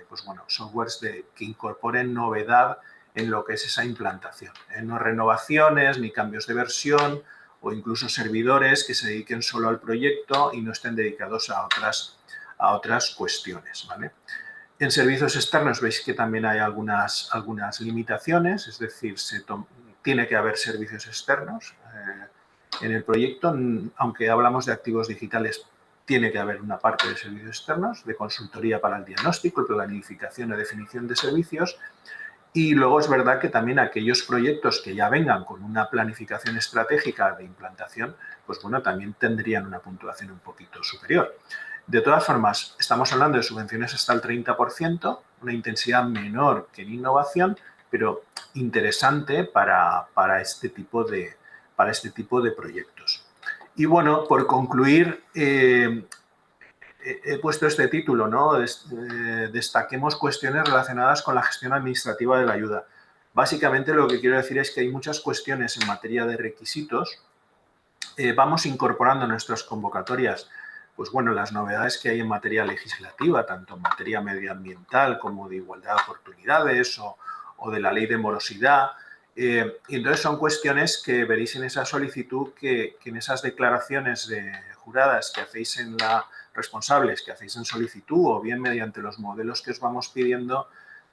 pues bueno, softwares que incorporen novedad en lo que es esa implantación. No renovaciones ni cambios de versión o incluso servidores que se dediquen solo al proyecto y no estén dedicados a otras cuestiones, ¿vale? En servicios externos veis que también hay algunas limitaciones, es decir, tiene que haber servicios externos en el proyecto, aunque hablamos de activos digitales. Tiene que haber una parte de servicios externos, de consultoría para el diagnóstico, planificación y definición de servicios. Y luego es verdad que también aquellos proyectos que ya vengan con una planificación estratégica de implantación, pues bueno, también tendrían una puntuación un poquito superior. De todas formas, estamos hablando de subvenciones hasta el 30%, una intensidad menor que en innovación, pero interesante para este tipo de proyectos. Y bueno, por concluir, he puesto este título, ¿no? Destaquemos cuestiones relacionadas con la gestión administrativa de la ayuda. Básicamente lo que quiero decir es que hay muchas cuestiones en materia de requisitos. Vamos incorporando en nuestras convocatorias, pues bueno, las novedades que hay en materia legislativa, tanto en materia medioambiental como de igualdad de oportunidades o de la ley de morosidad. Y entonces son cuestiones que veréis en esa solicitud, que en esas declaraciones juradas que hacéis responsables que hacéis en solicitud o bien mediante los modelos que os vamos pidiendo,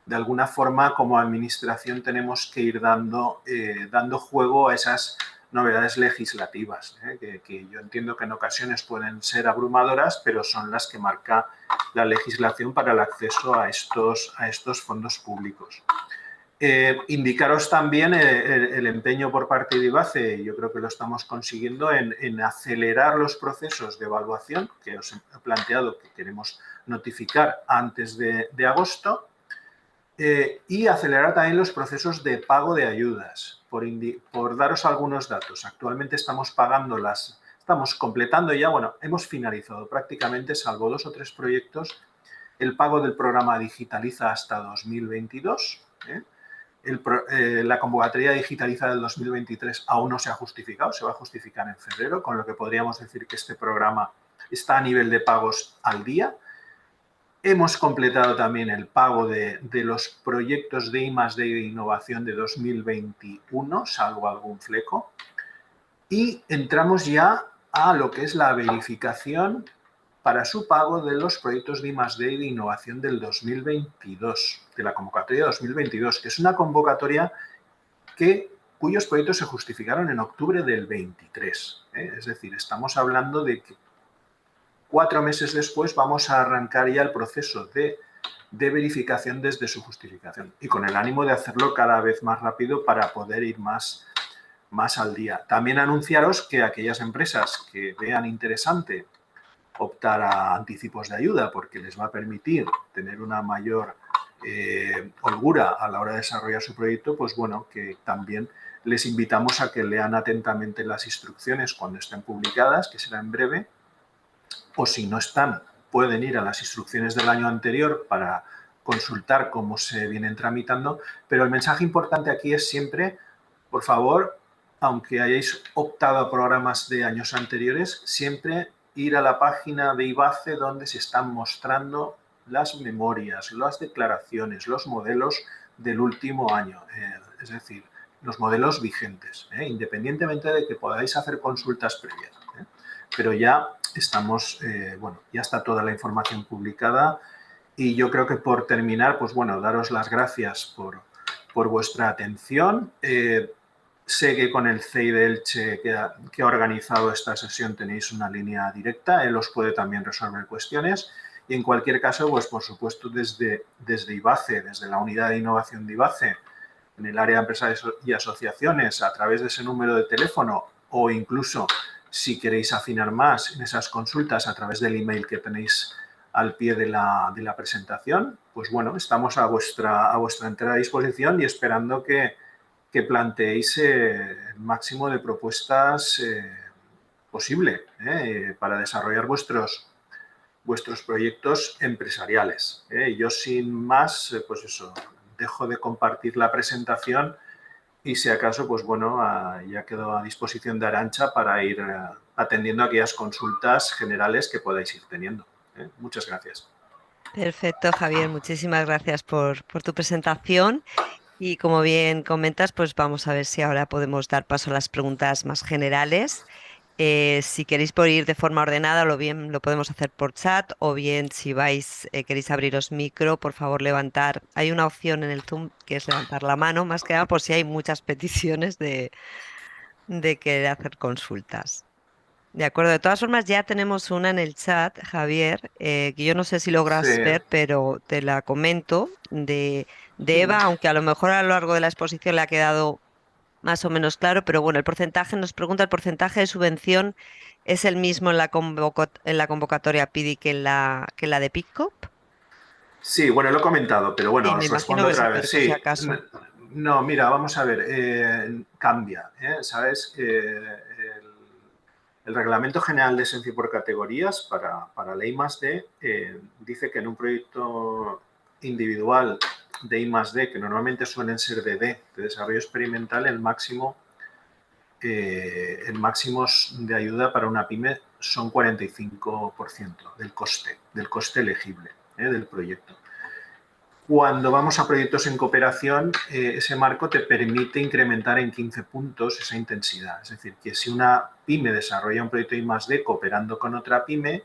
de alguna forma como administración tenemos que ir dando juego a esas novedades legislativas, que yo entiendo que en ocasiones pueden ser abrumadoras, pero son las que marca la legislación para el acceso a estos fondos públicos. Indicaros también el empeño por parte de IBACE, yo creo que lo estamos consiguiendo, en acelerar los procesos de evaluación que os he planteado que queremos notificar antes de agosto, y acelerar también los procesos de pago de ayudas. Por daros algunos datos, actualmente estamos completando ya, bueno, hemos finalizado prácticamente, salvo 2 o 3 proyectos, el pago del programa Digitaliza hasta 2022, la convocatoria Digitaliza del 2023 aún no se ha justificado, se va a justificar en febrero, con lo que podríamos decir que este programa está a nivel de pagos al día. Hemos completado también el pago de los proyectos de I+D y de innovación de 2021, salvo algún fleco. Y entramos ya a lo que es la verificación para su pago de los proyectos de I+D y de innovación del 2022, de la convocatoria 2022, que es una convocatoria cuyos proyectos se justificaron en octubre del 23. Es decir, estamos hablando de que 4 meses después vamos a arrancar ya el proceso de verificación desde su justificación y con el ánimo de hacerlo cada vez más rápido para poder ir más al día. También anunciaros que aquellas empresas que vean interesante optar a anticipos de ayuda porque les va a permitir tener una mayor holgura a la hora de desarrollar su proyecto, pues bueno, que también les invitamos a que lean atentamente las instrucciones cuando estén publicadas, que será en breve, o si no están, pueden ir a las instrucciones del año anterior para consultar cómo se vienen tramitando, pero el mensaje importante aquí es siempre, por favor, aunque hayáis optado a programas de años anteriores, siempre ir a la página de IBACE donde se están mostrando las memorias, las declaraciones, los modelos del último año, es decir, los modelos vigentes, independientemente de que podáis hacer consultas previas. Pero ya estamos, bueno, ya está toda la información publicada y yo creo que por terminar, pues bueno, daros las gracias por vuestra atención. Sé que con el CEI de Elche que ha organizado esta sesión tenéis una línea directa, él os puede también resolver cuestiones y en cualquier caso, pues por supuesto desde IBACE, desde la unidad de innovación de IBACE, en el área de empresas y asociaciones, a través de ese número de teléfono o incluso si queréis afinar más en esas consultas a través del email que tenéis al pie de la presentación, pues bueno, estamos a vuestra entera disposición y esperando que planteéis el máximo de propuestas posible para desarrollar vuestros proyectos empresariales. Yo sin más, pues eso, dejo de compartir la presentación y si acaso, pues bueno, ya quedo a disposición de Arantxa para ir atendiendo aquellas consultas generales que podáis ir teniendo. Muchas gracias. Perfecto, Javier. Muchísimas gracias por tu presentación. Y como bien comentas, pues vamos a ver si ahora podemos dar paso a las preguntas más generales. Si queréis por ir de forma ordenada, lo bien lo podemos hacer por chat, o bien si queréis abriros micro, por favor levantar. Hay una opción en el Zoom que es levantar la mano, más que nada por si hay muchas peticiones de querer hacer consultas. De acuerdo, de todas formas ya tenemos una en el chat, Javier, que yo no sé si Sí, logras ver, pero te la comento, de sí. Eva, aunque a lo mejor a lo largo de la exposición le ha quedado más o menos claro, pero bueno, el porcentaje nos pregunta, ¿el porcentaje de subvención es el mismo en en la convocatoria PIDI que en la de PICCOP? Sí, bueno, lo he comentado, pero bueno, Sí, me os imagino respondo que sí, otra vez. pero por si Sí, acaso. no, mira, vamos a ver, cambia, ¿sabes? El Reglamento General de Esencia por Categorías para la I+D dice que en un proyecto individual de I+D, que normalmente suelen ser de D, de desarrollo experimental, el máximo de ayuda para una pyme son 45% del coste elegible del proyecto. Cuando vamos a proyectos en cooperación, ese marco te permite incrementar en 15 puntos esa intensidad. Es decir, que si una pyme desarrolla un proyecto I+D cooperando con otra pyme,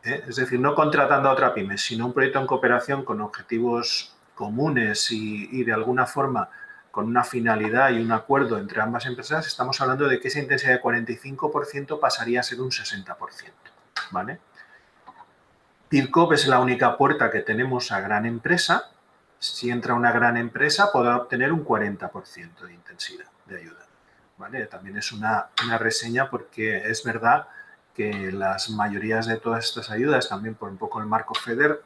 es decir, no contratando a otra pyme, sino un proyecto en cooperación con objetivos comunes y de alguna forma con una finalidad y un acuerdo entre ambas empresas, estamos hablando de que esa intensidad de 45% pasaría a ser un 60%. ¿Vale? PIRCOP es la única puerta que tenemos a gran empresa. Si entra una gran empresa, podrá obtener un 40% de intensidad de ayuda. ¿Vale? También es una reseña porque es verdad que las mayorías de todas estas ayudas, también por un poco el marco FEDER,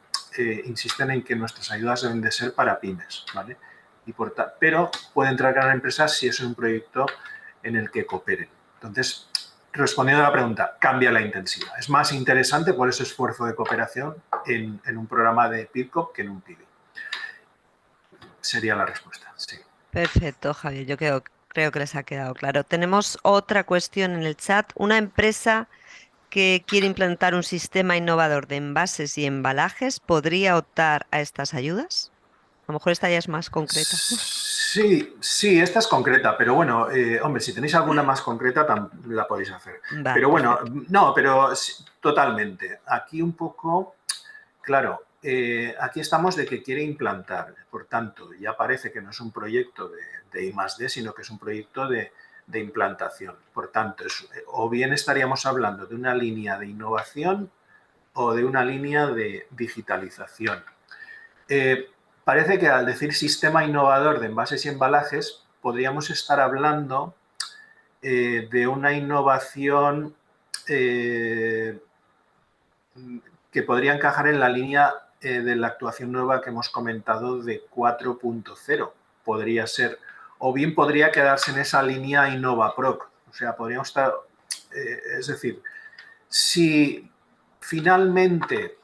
insisten en que nuestras ayudas deben de ser para pymes. ¿Vale? Pero puede entrar gran empresa si es un proyecto en el que cooperen. Entonces, respondiendo a la pregunta, cambia la intensidad. Es más interesante por ese esfuerzo de cooperación en un programa de PIRCOP que en un PIBI. Sería la respuesta, sí. Perfecto, Javier, creo que les ha quedado claro. Tenemos otra cuestión en el chat. Una empresa que quiere implantar un sistema innovador de envases y embalajes podría optar a estas ayudas? A lo mejor esta ya es más concreta. Sí, sí, esta es concreta, pero bueno, hombre, si tenéis alguna más concreta, la podéis hacer. Vale, Pero bueno, perfecto. no, pero totalmente. Aquí un poco, claro, aquí estamos de que quiere implantar, por tanto, ya parece que no es un proyecto de I+D, sino que es un proyecto de implantación. Por tanto, o bien estaríamos hablando de una línea de innovación o de una línea de digitalización. Eh, Parece que al decir sistema innovador de envases y embalajes, podríamos estar hablando de una innovación eh, que podría encajar en la línea de la actuación nueva que hemos comentado de 4.0. Podría ser, o bien podría quedarse en esa línea InnovaProc. O sea, podríamos estar, es decir, si finalmente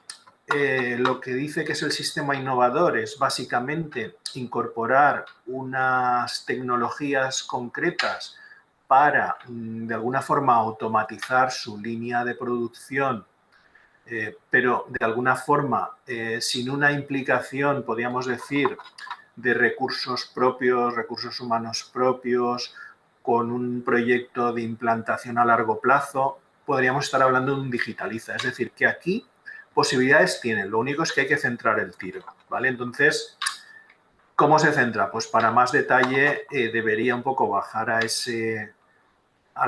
lo que dice que es el sistema innovador es básicamente incorporar unas tecnologías concretas para, de alguna forma, automatizar su línea de producción, pero de alguna forma sin una implicación, podríamos decir, de recursos propios, recursos humanos propios, con un proyecto de implantación a largo plazo, podríamos estar hablando de un digitaliza. Es decir, que aquí posibilidades tienen, lo único es que hay que centrar el tiro, ¿vale? Entonces, ¿cómo se centra? Pues para más detalle debería un poco bajar a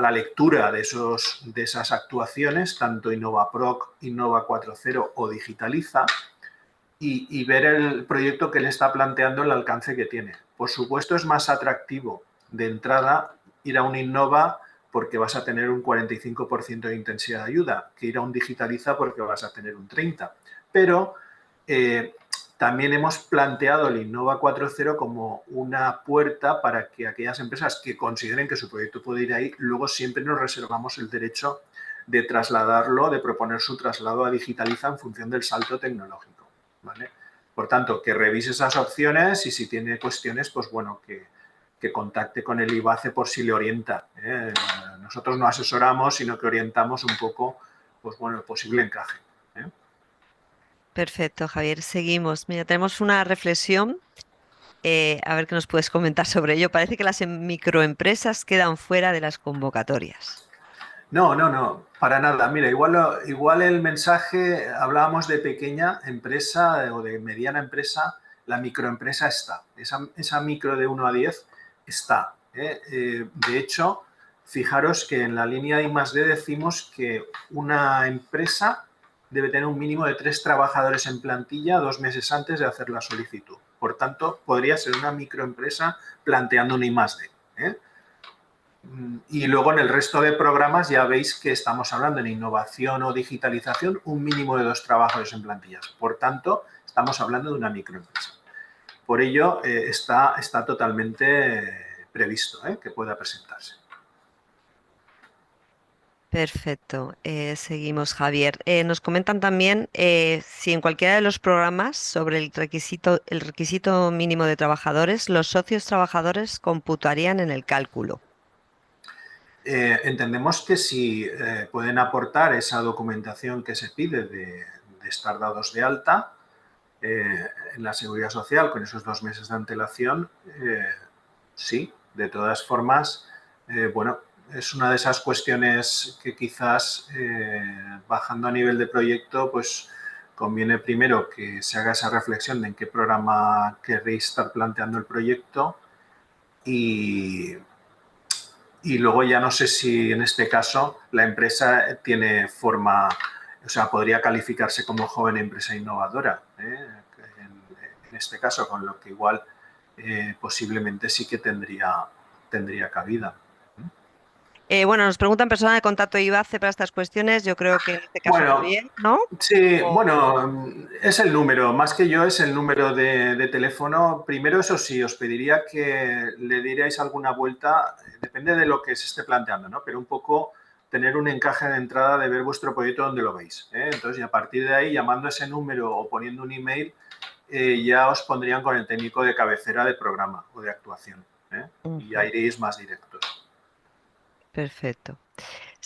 la lectura de esas actuaciones, tanto InnovaProc, Innova 4.0 o Digitaliza, y ver el proyecto que le está planteando, el alcance que tiene. Por supuesto, es más atractivo de entrada ir a un Innova porque vas a tener un 45% de intensidad de ayuda, que ir a un Digitaliza porque vas a tener un 30%. Pero también hemos planteado el Innova 4.0 como una puerta para que aquellas empresas que consideren que su proyecto puede ir ahí, luego siempre nos reservamos el derecho de trasladarlo, de proponer su traslado a Digitaliza en función del salto tecnológico. ¿Vale? Por tanto, que revise esas opciones y si tiene cuestiones, pues bueno, que contacte con el IBACE por si le orienta. Nosotros no asesoramos, sino que orientamos un poco, pues bueno, el posible encaje. ¿eh? Perfecto, Javier. Seguimos. Mira, tenemos una reflexión. A ver qué nos puedes comentar sobre ello. Parece que las microempresas quedan fuera de las convocatorias. No, no, no, para nada. Mira, igual el mensaje, hablábamos de pequeña empresa o de mediana empresa, la microempresa está. Esa micro de 1 a 10 está. De hecho, fijaros que en la línea de I+D decimos que una empresa debe tener un mínimo de 3 trabajadores en plantilla 2 meses antes de hacer la solicitud. Por tanto, podría ser una microempresa planteando un I+D. Y luego en el resto de programas ya veis que estamos hablando en innovación o digitalización, un mínimo de 2 trabajadores en plantillas. Por tanto, estamos hablando de una microempresa. Por ello, está totalmente previsto que pueda presentarse. Perfecto. Seguimos, Javier. Nos comentan también si en cualquiera de los programas sobre el requisito mínimo de trabajadores, los socios trabajadores computarían en el cálculo. Entendemos que si pueden aportar esa documentación que se pide de estar dados de alta en la Seguridad Social con esos 2 meses de antelación, sí, de todas formas, bueno, es una de esas cuestiones que quizás bajando a nivel de proyecto, pues conviene primero que se haga esa reflexión de en qué programa querréis estar planteando el proyecto y, y luego ya no sé si en este caso la empresa tiene forma, o sea, podría calificarse como joven empresa innovadora, en este caso, con lo que igual posiblemente sí que tendría cabida. Bueno, nos preguntan persona de contacto IBACE para estas cuestiones. Yo creo que en este caso Bueno, Javier, ¿no? sí, O- bueno, es el número, más que yo es el número de teléfono. Primero, eso sí, os pediría que le dierais alguna vuelta, depende de lo que se esté planteando, ¿no? Pero un poco tener un encaje de entrada de ver vuestro proyecto donde lo veis. Entonces, y a partir de ahí, llamando a ese número o poniendo un email, ya os pondrían con el técnico de cabecera de programa o de actuación. Y ya Ujú. iréis más directos. Perfecto.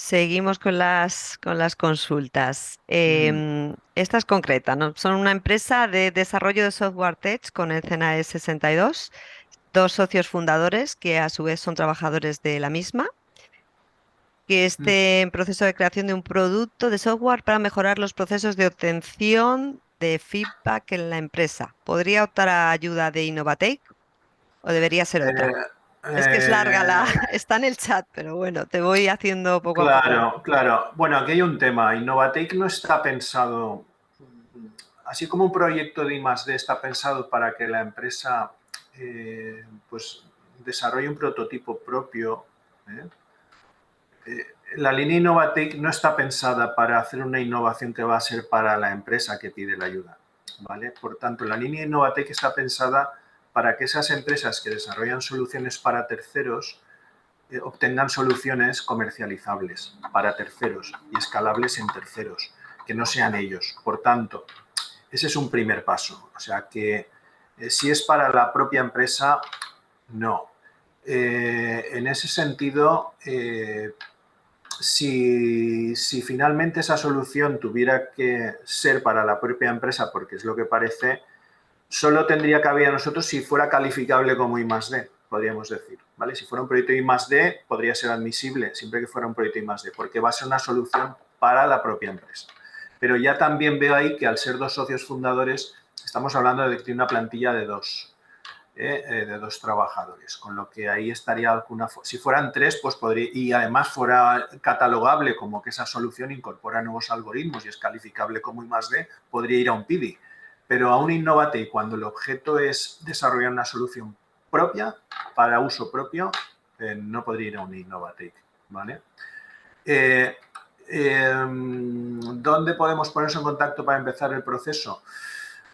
Seguimos con las consultas. Mm. Esta es concreta, ¿no? Son una empresa de desarrollo de software tech con el CNAE 62, dos socios fundadores que a su vez son trabajadores de la misma, que Mm. esté en proceso de creación de un producto de software para mejorar los procesos de obtención de feedback en la empresa. ¿Podría optar a ayuda de Innovatake o debería ser otra? Eh, Es que es larga la, eh, está en el chat, pero bueno, te voy haciendo poco a poco. claro, claro. Bueno, aquí hay un tema. Innovatec no está pensado, así como un proyecto de I+D está pensado para que la empresa pues desarrolle un prototipo propio. ¿eh? La línea Innovatec no está pensada para hacer una innovación que va a ser para la empresa que pide la ayuda. ¿Vale? Por tanto, la línea Innovatec está pensada para que esas empresas que desarrollan soluciones para terceros obtengan soluciones comercializables para terceros y escalables en terceros, que no sean ellos. Por tanto, ese es un primer paso. O sea que si es para la propia empresa, no. En ese sentido, si finalmente esa solución tuviera que ser para la propia empresa, porque es lo que parece, solo tendría cabida a nosotros si fuera calificable como I+D, podríamos decir. ¿Vale? Si fuera un proyecto I+D, podría ser admisible, siempre que fuera un proyecto I+D, porque va a ser una solución para la propia empresa. Pero ya también veo ahí que al ser dos socios fundadores, estamos hablando de que tiene una plantilla de dos trabajadores, con lo que ahí estaría alguna... Si fueran tres, pues podría... Y además fuera catalogable como que esa solución incorpora nuevos algoritmos y es calificable como I+D, podría ir a un PIDI. Pero a un Innovate, cuando el objeto es desarrollar una solución propia, para uso propio, no podría ir a un Innovate, ¿vale? Eh, ¿Dónde podemos ponernos en contacto para empezar el proceso?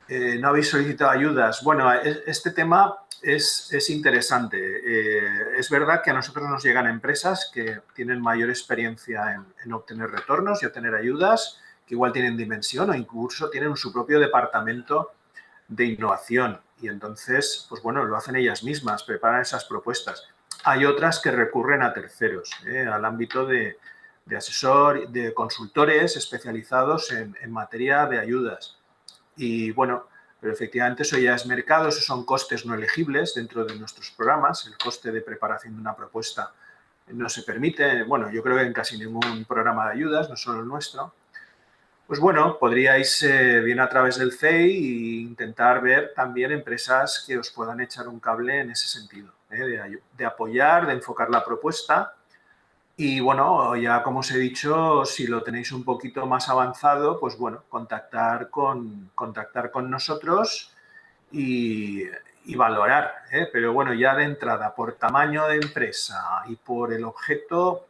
No habéis solicitado ayudas. Bueno, este tema es interesante. Es verdad que a nosotros nos llegan empresas que tienen mayor experiencia en obtener retornos y obtener ayudas, que igual tienen dimensión o incluso tienen su propio departamento de innovación. Y entonces, pues bueno, lo hacen ellas mismas, preparan esas propuestas. Hay otras que recurren a terceros, al ámbito de asesor, de consultores especializados en materia de ayudas. Y bueno, pero efectivamente eso ya es mercado, esos son costes no elegibles dentro de nuestros programas. El coste de preparación de una propuesta no se permite, bueno, yo creo que en casi ningún programa de ayudas, no solo el nuestro. Pues bueno, podríais bien a través del CEI e intentar ver también empresas que os puedan echar un cable en ese sentido, de apoyar, de enfocar la propuesta. Y bueno, ya como os he dicho, si lo tenéis un poquito más avanzado, pues bueno, contactar con nosotros y, y valorar. Pero bueno, ya de entrada, por tamaño de empresa y por el objeto,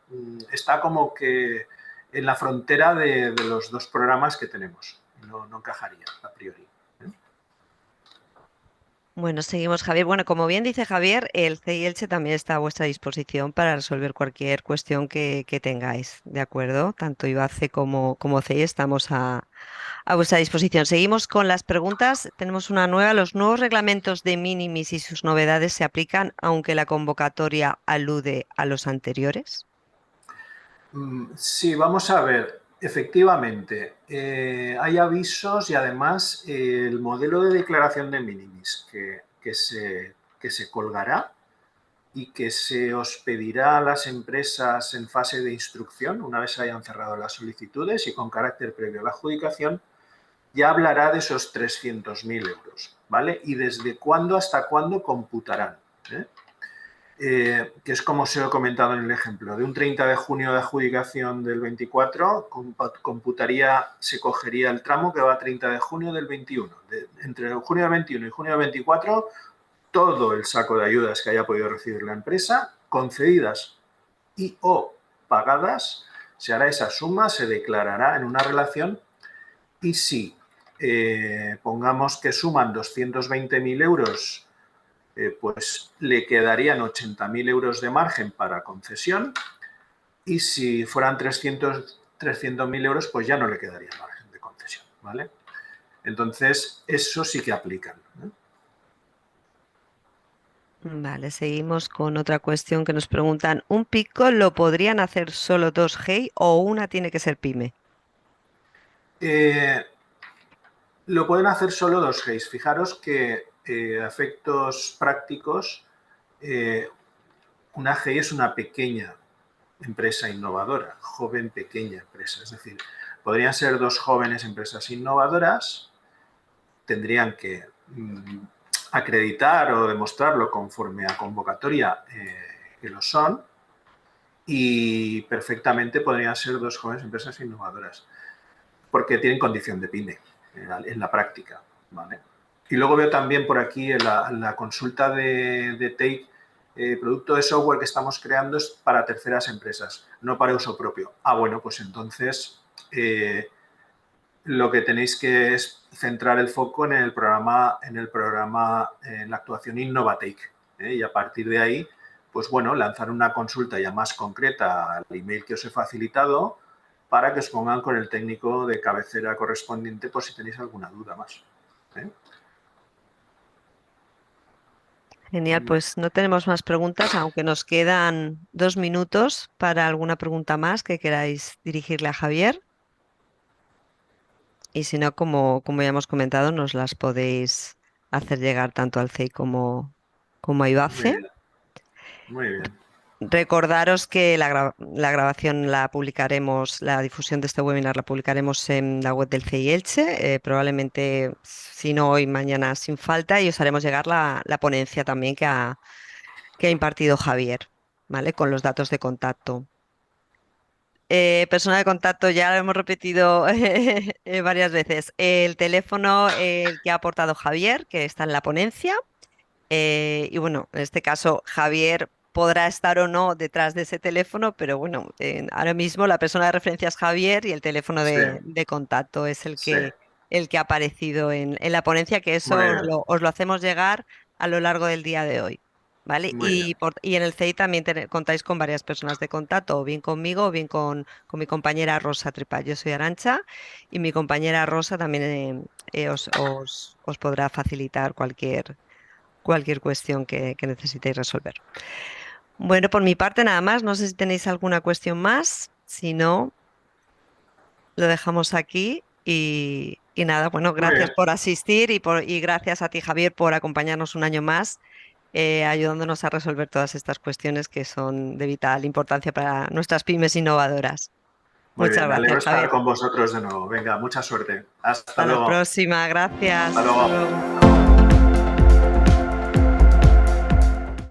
está como que en la frontera de los dos programas que tenemos. No encajaría a priori. Bueno, seguimos, Javier. Bueno, como bien dice Javier, el CEI Elche también está a vuestra disposición para resolver cualquier cuestión que tengáis, ¿de acuerdo? Tanto IBACE como CEI estamos a vuestra disposición. Seguimos con las preguntas. Tenemos una nueva. ¿Los nuevos reglamentos de minimis y sus novedades se aplican aunque la convocatoria alude a los anteriores? Sí, vamos a ver. Efectivamente, hay avisos y además el modelo de declaración de minimis que se colgará y que se os pedirá a las empresas en fase de instrucción, una vez hayan cerrado las solicitudes y con carácter previo a la adjudicación, ya hablará de esos 300.000 euros, ¿vale? Y desde cuándo hasta cuándo computarán. ¿eh? Que es como se lo he comentado en el ejemplo, de un 30 de junio de adjudicación del 24, computaría, se cogería el tramo que va a 30 de junio del 21. Entre junio del 21 y junio del 24, todo el saco de ayudas que haya podido recibir la empresa, concedidas y o pagadas, se hará esa suma, se declarará en una relación y si pongamos que suman 220.000 euros, pues le quedarían 80.000 euros de margen para concesión y si fueran 300.000 euros, pues ya no le quedaría margen de concesión, ¿vale? Entonces, eso sí que aplican. Vale, seguimos con otra cuestión que nos preguntan, ¿un pico lo podrían hacer solo dos GEI o una tiene que ser pyme? Eh, lo pueden hacer solo dos GEIs. Fijaros que a efectos prácticos, una GEI es una pequeña empresa innovadora, joven pequeña empresa. Es decir, podrían ser dos jóvenes empresas innovadoras, tendrían que acreditar o demostrarlo conforme a convocatoria que lo son, y perfectamente podrían ser dos jóvenes empresas innovadoras, porque tienen condición de pyme en la práctica. ¿Vale? Y luego veo también por aquí en la consulta de Take, producto de software que estamos creando es para terceras empresas, no para uso propio. Ah, bueno, pues entonces lo que tenéis que es centrar el foco en la actuación Innovatake. Y a partir de ahí, pues bueno, lanzar una consulta ya más concreta al email que os he facilitado para que os pongan con el técnico de cabecera correspondiente por si tenéis alguna duda más. ¿Eh? Genial, pues no tenemos más preguntas, aunque nos quedan 2 minutos para alguna pregunta más que queráis dirigirle a Javier. Y si no, como ya hemos comentado, nos las podéis hacer llegar tanto al CEI como a Muy IBACE. bien, muy bien. Recordaros que la grabación la publicaremos, la difusión de este webinar la publicaremos en la web del CEI Elche, probablemente, si no hoy, mañana sin falta, y os haremos llegar la ponencia también que ha impartido Javier, ¿vale? Con los datos de contacto. Persona de contacto, ya lo hemos repetido varias veces. El teléfono, el que ha aportado Javier, que está en la ponencia. Y bueno, en este caso, Javier podrá estar o no detrás de ese teléfono, pero bueno, ahora mismo la persona de referencia es Javier y el teléfono Sí, de contacto es sí, el que ha aparecido en la ponencia, que muy eso bien, os lo hacemos llegar a lo largo del día de hoy. ¿Vale? muy bien. Y en el CEI también contáis con varias personas de contacto, o bien conmigo, o bien con mi compañera Rosa Tripa. Yo soy Arancha y mi compañera Rosa también os podrá facilitar cualquier cuestión que necesitéis resolver. Bueno, por mi parte nada más. No sé si tenéis alguna cuestión más. Si no, lo dejamos aquí. Y nada, bueno, Muy gracias bien. por asistir y gracias a ti, Javier, por acompañarnos un año más, ayudándonos a resolver todas estas cuestiones que son de vital importancia para nuestras pymes innovadoras. Muy Muchas bien, me alegro gracias, de estar Javier. con vosotros de nuevo. Venga, mucha suerte. Hasta Hasta la luego. próxima. Gracias. Hasta Hasta luego. luego.